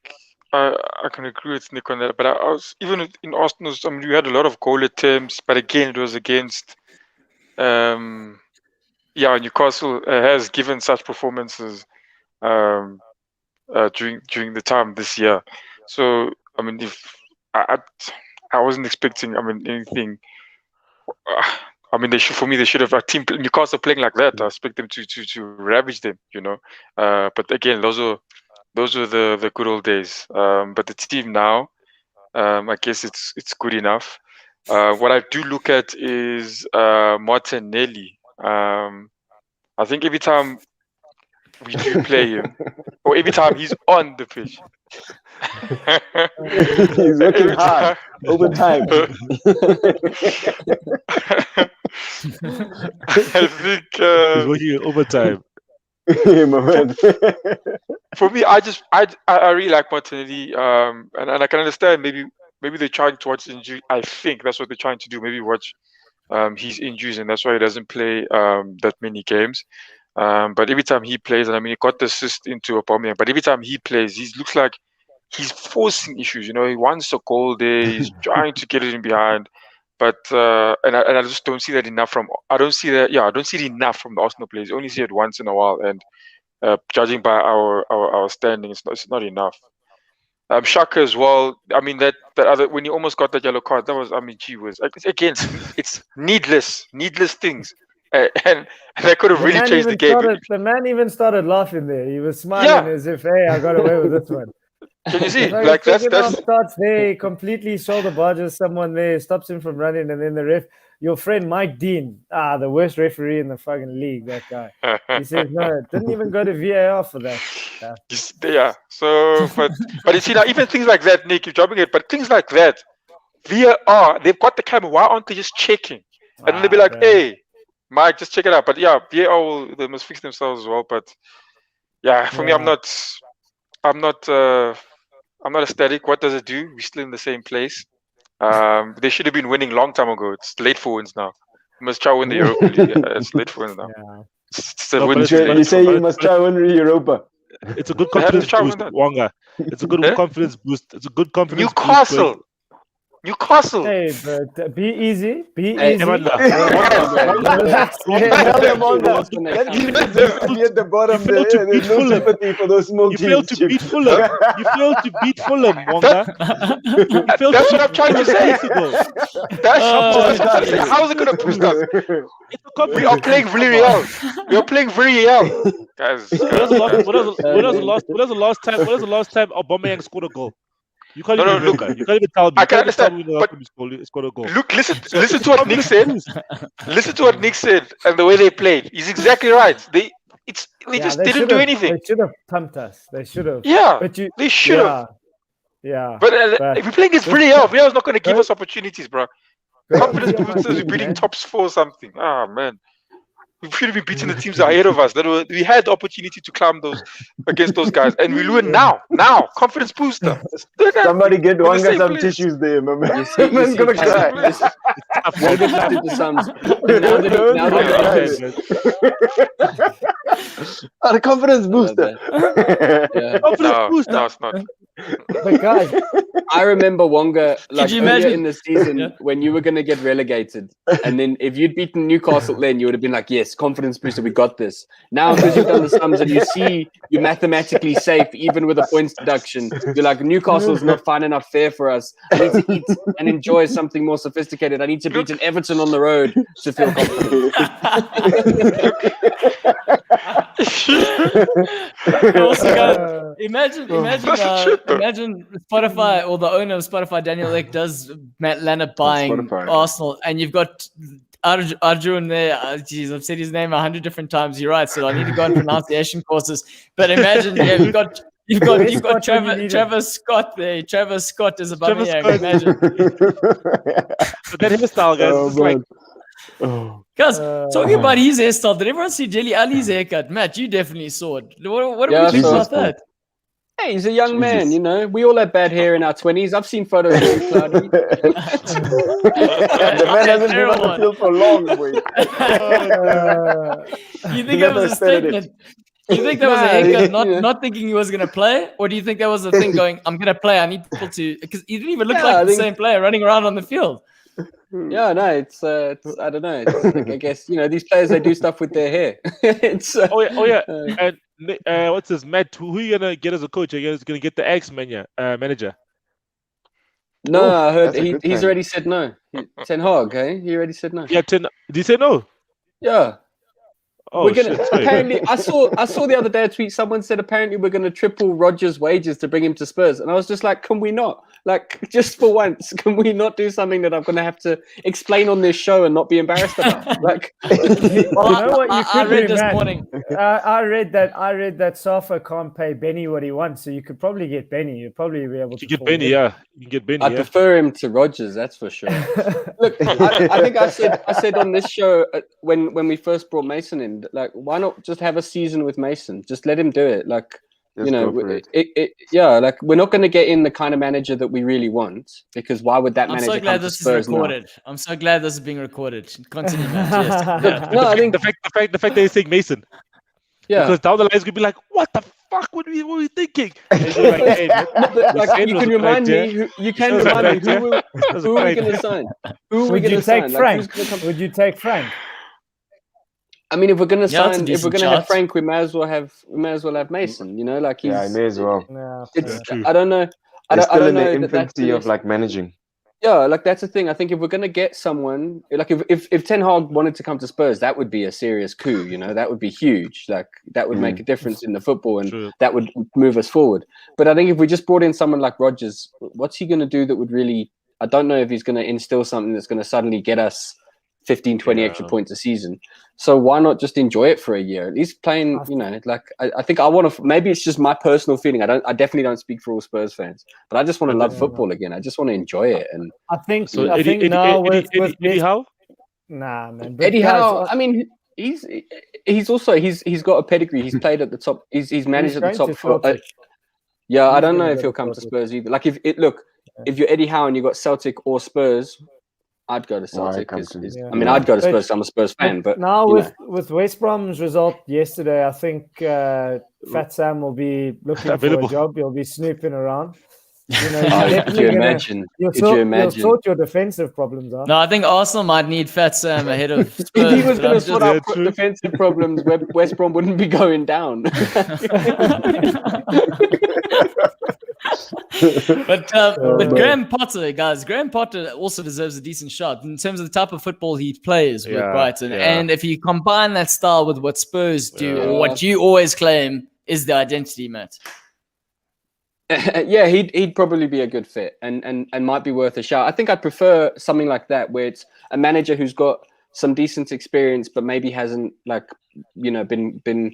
I can agree with Nick on that. But I was even in Arsenal. We had a lot of goal attempts, but again, it was against. Newcastle has given such performances during the time this year. So if I wasn't expecting. I mean, anything. I mean, they should have a team. Newcastle playing like that. I expect them to ravage them. But again, those were the good old days. But the team now, I guess it's good enough. What I do look at is Martinelli. I think every time we do play him, or every time he's on the pitch, He's working hard over time. I think He's working overtime. Yeah, my man. for me, I really like Martinelli, and I can understand maybe they're trying to watch injury. I think that's what they're trying to do. Maybe watch his injuries, and that's why he doesn't play that many games. But every time he plays, and I mean, he got the assist into Aubameyang, but every time he plays, he looks like he's forcing issues. He wants a goal there. He's trying to get it in behind. But and I just don't see that enough from. I don't see that. Yeah, I don't see it enough from the Arsenal players. I only see it once in a while, and judging by our standing, it's not enough. Shaka as well. I mean that other when he almost got that yellow card, that was, I mean, gee whiz. Again, it's needless things, and that could have really changed the game. The man even started laughing there. He was smiling as if, hey, I got away with this one. Can you see? Like that's starts there, completely shoulder barges someone there, stops him from running, and then the ref, your friend Mike Dean, the worst referee in the fucking league, that guy. He says no, didn't even go to VAR for that. Yeah. So, but you see now, even things like that, Nick, you're dropping it. But things like that, VAR, they've got the camera. Why aren't they just checking? And then they'll be like, hey, Mike, just check it out. But yeah, VAR, they must fix themselves as well. But yeah, for me, I'm not ecstatic. What does it do? We're still in the same place. They should have been winning long time ago. It's late for wins now. You must try win the Europa League. It's late for wins now. Yeah. You say you must try win the Europa. It's a good confidence boost, Wonga. It's a good confidence boost. It's a good confidence Newcastle. Newcastle. Hey, but be easy. Be easy. Be at the bottom there. There's no sympathy for those small teams. You failed to beat Fulham. You failed to beat Fulham, Wonga. That's what I'm trying to say. How is it going to boost us? We are playing very well. We are playing very well, guys. When was the last time Aubameyang scored a goal? You can't even remember. You can't even tell me. I can understand. But scored a goal. Look, listen to what Nick said. Listen to what Nick said and the way they played. He's exactly right. They just didn't do anything. They should have pumped us. They should have. Yeah, but they should have. Yeah. But if we're playing against Villarreal, Villarreal's not going to give us opportunities, bro. Confidence boosters, we're beating tops 4 or something. Ah, man. We should have been beating the teams ahead of us. We had the opportunity to climb against those guys, and we win now. Confidence booster. Somebody get Wanga some tissues there, my man. Man's gonna cry. The confidence booster. Confidence booster. No, it's not. But guys, I remember Wonga you earlier in the season when you were going to get relegated, and then if you'd beaten Newcastle, then you would have been like, "Yes, confidence booster, we got this." Now, because you've done the sums and you see you're mathematically safe, even with a points deduction, you're like, "Newcastle's not fine enough fair for us. I need to eat and enjoy something more sophisticated. I need to beat an Everton on the road to feel confident." Also, guys, imagine Spotify or the owner of Spotify, Daniel Ek, does Matt Lannert buying Arsenal, and you've got Arjun there. Jeez, I've said his name 100 different times. You're right, so I need to go on pronunciation courses. But imagine you've got Trevor Scott there. Trevor Scott is above me. Imagine. But that hairstyle, guys, is like. Guys, talking about his hairstyle, did everyone see Jelly Ali's haircut? Matt, you definitely saw it. What do we think about that? Hey, he's a young man, you know. We all have bad hair in our 20s. I've seen photos of him, Cloudy. The man hasn't been on the field for long, boy. You think that was a statement? You think that was a haircut, not thinking he was going to play? Or do you think that was a thing going, I'm going to play, I need people to... Because he didn't even look like the same player running around on the field. Yeah, no, it's I don't know. It's like, I guess, you know, these players, they do stuff with their hair. It's and what's this, Matt? Who are you gonna get as a coach? Are you gonna get the ex-manager? No, Oh, I heard that's a good he's sign. already said no. Ten Hag, eh? He already said no. Yeah, did you say no? Yeah. Oh We're gonna shit! Sorry. apparently I saw the other day a tweet, someone said apparently we're gonna triple Rodgers' wages to bring him to Spurs. And I was just like, can we not? Like, just for once, can we not do something that I'm gonna have to explain on this show and not be embarrassed about? Like, Well, you know what you I could read do, this Matt? morning. I read that Safa can't pay Benny what he wants, so you could probably get Benny. You'd probably be able You to can get pull Benny, him. yeah. You can get Benny, I yeah. prefer him to Rodgers, that's for sure. Look, I think I said on this show when we first brought Mason in, like, why not just have a season with Mason? Just let him do it. Like, Just you know, go for it. yeah, like we're not going to get in the kind of manager that we really want, because why would that I'm manager so glad come to this is Spurs now? recorded. I'm so glad this is being recorded. Continue, man. Yes. Yeah. No, I think the fact that he's saying Mason. yeah. Because down the line it's gonna be like, what the fuck were we thinking? And you're like, hey, man, But, we like, said you it was can a good remind idea. me. You It can was a remind me good idea. who It was a are we good going to idea. sign? Who are we Would going you to take sign? Frank? Like, who's going to come? Would you take Frank? I mean, if we're going to Yeah, that's a sign, if we're decent going to have shot. Frank, we may as well have Mason. You know, like he's. Yeah, I may as well. No, It's. True. I don't know. I They're don't still in know the that that's infancy the of like managing. Yeah, like that's the thing. I think if we're gonna get someone, like if Ten Hag wanted to come to Spurs, that would be a serious coup. You know, that would be huge. Like that would make a difference in the football, and True. that would move us forward. But I think if we just brought in someone like Rodgers, what's he gonna do that would really? I don't know if he's gonna instill something that's gonna suddenly get us 15, 20 extra points a season. So why not just enjoy it for a year? At least playing, you know, like I think I want to. Maybe it's just my personal feeling. I definitely don't speak for all Spurs fans, but I just want to love football again. I just want to enjoy it. And I think. So I think now with Eddie this, Howe? nah, man. But Eddie guys, Howe, I mean, he's also he's got a pedigree. He's played at the top. He's managed at the going top to for. Celtic. Yeah, I He's don't know gonna if go he'll to come to Celtic. Spurs either. Like if you're Eddie Howe and you got Celtic or Spurs, I'd go to Celtic. come 'cause to- it's- Yeah. I mean, I'd go to But- Spurs. 'Cause I'm a Spurs fan, but now you with know. with West Brom's result yesterday, I think Fat Sam will be looking Available. for a job. He'll be snooping around. You know, Oh, you're could definitely you gonna- imagine? You'll Could you You'll imagine? sort your defensive problems out. No, I think Arsenal might need Fat Sam ahead of Spurs. If he was but going I'm to sort just- out true. defensive problems, West Brom wouldn't be going down. But Graham Potter, guys, Graham Potter also deserves a decent shot in terms of the type of football he plays with Yeah, Brighton. yeah. And if you combine that style with what Spurs do, or what you always claim is the identity, Matt. Yeah, he'd probably be a good fit and might be worth a shout. I think I'd prefer something like that, where it's a manager who's got some decent experience, but maybe hasn't been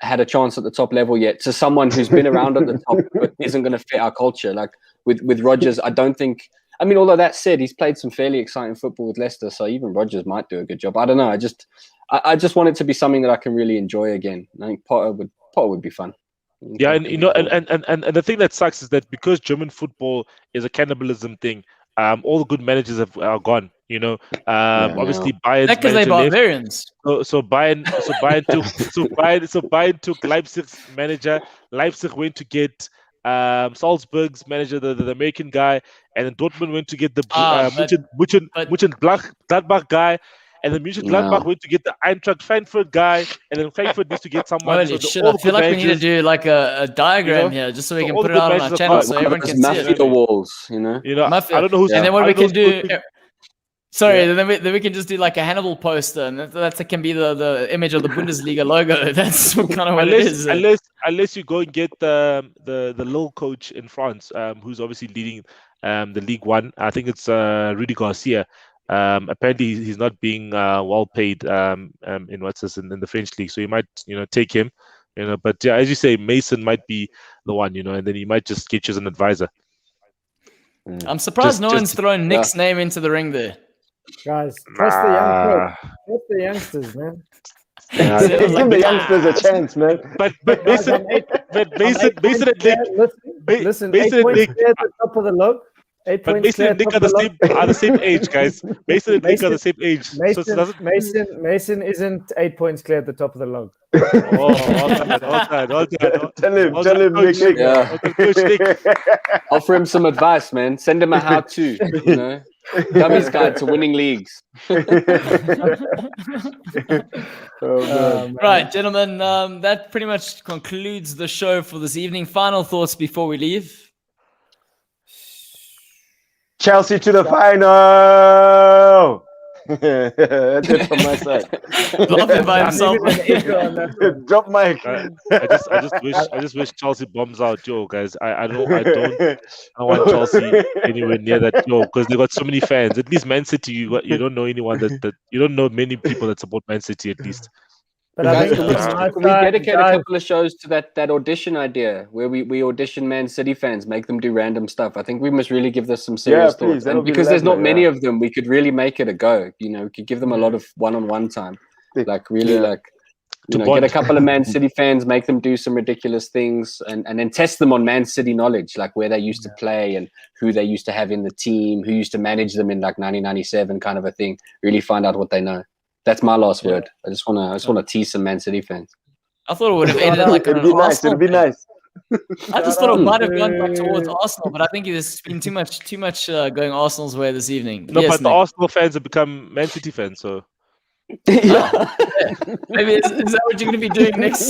had a chance at the top level yet, to someone who's been around at the top but isn't going to fit our culture. Like with Rodgers, I don't think. I mean, although that said, he's played some fairly exciting football with Leicester, so even Rodgers might do a good job. I don't know. I just want it to be something that I can really enjoy again. I think Potter would be fun. Yeah, and you know, and the thing that sucks is that because German football is a cannibalism thing, all the good managers are gone. You know, obviously Bayern's That's because they're manager left. barbarians. So Bayern took Leipzig's manager. Leipzig went to get Salzburg's manager, the American guy, and then Dortmund went to get the Gladbach guy. And then Mönchengladbach went to get the Eintracht Frankfurt guy, and then Frankfurt needs to get someone. Holy shit, I feel like we need to do like a diagram here, just so we so can all put the it out on good our managers channel are so gone. everyone can see Mafia it. walls, you know. You know, Mafia. I don't know who's. And then what I we don't can know who's do... good- Sorry, then we can just do like a Hannibal poster, and that can be the image of the Bundesliga logo. That's kind of what it is. Unless you go and get the little coach in France, who's obviously leading the League One. I think it's Rudy Garcia. Apparently he's not being well paid in the French league, so you might take him. But yeah, as you say, Mason might be the one, and then you might just get you as an advisor. I'm surprised no one's thrown Nick's name into the ring there. Guys, trust the young coach. Trust the youngsters, man. Yeah, give the youngsters a chance, man. But Guys, Mason, Mason and Nick, listen, Mason 8 and points Nick, clear at the top of the log. 8 but points Mason clear and at Nick top are of the same age, guys. Mason and Nick are the same age. So it doesn't. Mason isn't 8 points clear at the top of the log. all time. Tell him, Nick. Yeah. Coach Nick. Offer him some advice, man. Send him a how-to. Dummy's guide to winning leagues. Right, gentlemen, that pretty much concludes the show for this evening. Final thoughts before we leave? Chelsea to the final. That's it from my side. Laughing by himself. Drop mic. I just wish Chelsea bombs out, yo, guys. I don't want Chelsea anywhere near that, yo, because they got so many fans. At least Man City, you don't know anyone that you don't know many people that support Man City at least. But I Guys, think can we dedicate a couple of shows to that audition idea where we audition Man City fans, make them do random stuff? I think we must really give this some serious thought. please, And because there's not many of them, we could really make it a go. You know, we could give them a lot of one-on-one time. Like really get a couple of Man City fans, make them do some ridiculous things and then test them on Man City knowledge, like where they used to play and who they used to have in the team, who used to manage them in like 1997 kind of a thing. Really find out what they know. That's my last word. I just wanna tease some Man City fans. I thought it would have ended like It'd be nice. It'd be nice. I just thought it might have gone back towards Arsenal, but I think there's been too much going Arsenal's way this evening. No, Yes, but the Nick. Arsenal fans have become Man City fans, so Maybe is that what you're going to be doing next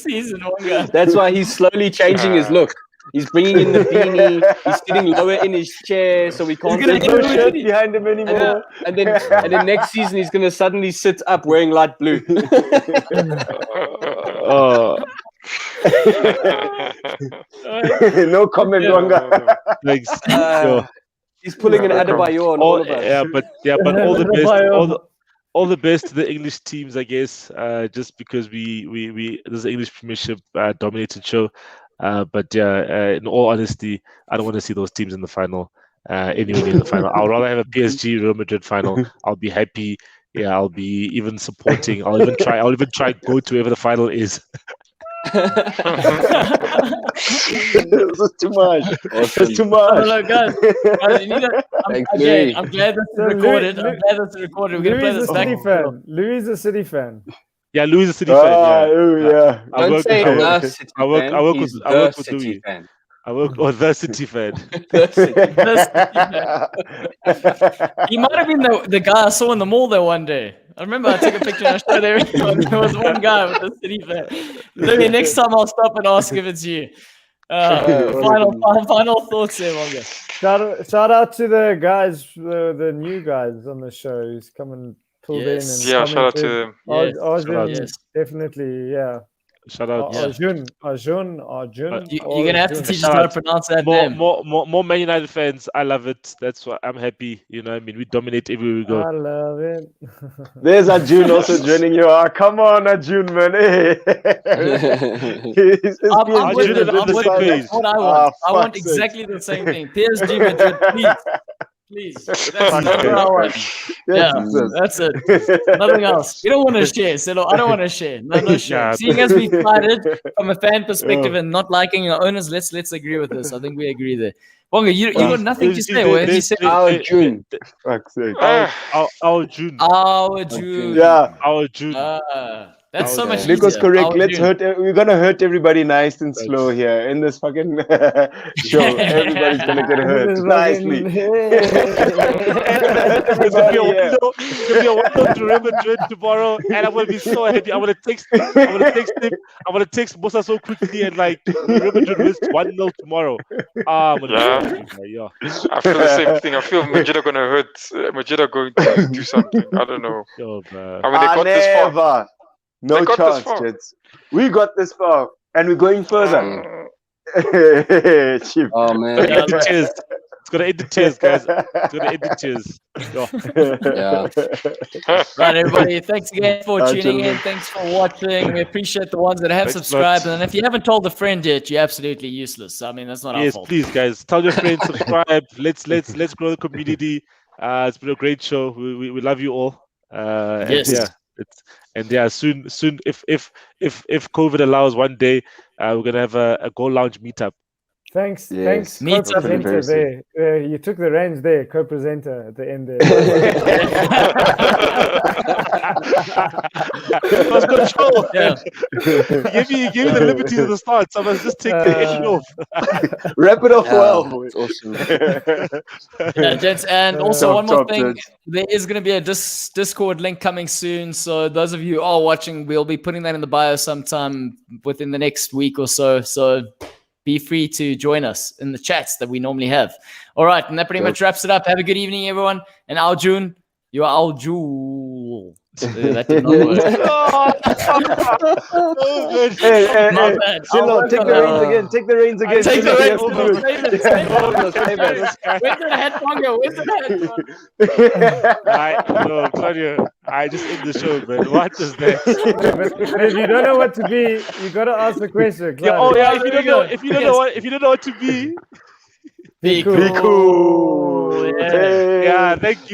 season? Wonga? That's why he's slowly changing his look. He's bringing in the beanie. He's sitting lower in his chair so we can't gonna see get no Shirt behind him anymore. and then next season he's gonna suddenly sit up wearing light blue. No comment, Wanga. thanks. He's pulling an Adebayor on all of us. But all the best to the English teams, I guess. Just because we this is an English Premiership dominated show. But in all honesty, I don't want to see those teams in the final. Anywhere near the final. I'd rather have a PSG Real Madrid final. I'll be happy. Yeah, I'll be even supporting. I'll even try go to wherever the final is. This is too much. It's too much. No, guys, you need to, I'm glad this is recorded. We're going to play this back. Louis is a City fan. Yeah, Louis is a City fan. Yeah. Don't say the City fan. I work with City Louis. fan. I work the City fan. He might have been the guy I saw in the mall there one day. I remember I took a picture and I showed everyone. There was one guy with a City fan. Louis, next time I'll stop and ask if it's you. Final thoughts there, Wanga. Shout out to the guys, the new guys on the show who's come and pulled in. And shout out to them. Arjun, definitely, yeah. Shout out. Arjun. You're going to have to teach us how to pronounce that name. More Man United fans. I love it. That's why I'm happy. You know what I mean? We dominate everywhere we go. I love it. There's Arjun also joining you. Come on, Arjun, man. Hey. I'm with it. That's what I want. I want exactly the same thing. PSG Madrid, please. Please. That's what I want. Yeah, that's it. Nothing else. You don't want to share, Silo. I don't want to share. No share. Seeing as we started from a fan perspective and not liking our owners, let's agree with this. I think we agree there. Wonga, you got nothing to say. What you say? Our June. Fuck's sake. Our June. Our June. Yeah. Our June. That's so much Nico's easier. correct. We're gonna hurt everybody nice and slow here in this fucking show. Everybody's gonna get hurt nicely. It's gonna be a window to Real Madrid tomorrow, and I'm gonna be so happy. I'm gonna text Musa so quickly and like Real Madrid wins 1-0 tomorrow. I'm gonna I feel the same thing. I feel Madrid are gonna hurt. Madrid are going to do something. I don't know. Yo, man. I mean, they got this far. No chance, Jets. We got this far, and we're going further. Chief. Oh man. It's gonna end the tears, guys. It's gonna end the tears. Yeah. Right, everybody. Thanks again for tuning in. Thanks for watching. We appreciate the ones that have subscribed. And if you haven't told a friend yet, you're absolutely useless. I mean, that's not our fault. Please, guys, tell your friends, subscribe. Let's grow the community. It's been a great show. We love you all. Yes. Soon if COVID allows, one day we're gonna have a Goal Lounge meetup. Thanks, Meet co-presenter there. You took the reins there, co-presenter at the end there. Lost control. Yeah. He gave me the liberty at the start, so I must just take the edge off. Wrap it up well. It's awesome. Yeah, gents, and also one more thing. Gents. There is going to be a Discord link coming soon. So those of you who are watching, we'll be putting that in the bio sometime within the next week or so. So be free to join us in the chats that we normally have. All right, and that pretty much wraps it up. Have a good evening, everyone. And Al June, you are Al June. That did not work. My bad. Silo, take the reins again. Take the reins again. Take the Save it. Where's the head bongo? Where's the head bongo? Claudio, I just end the show, man. What is that? But if you don't know what to be, you got to ask the question. Yeah, oh yeah, if you don't know what to be, Be Be cool. Yeah. yeah, thank you.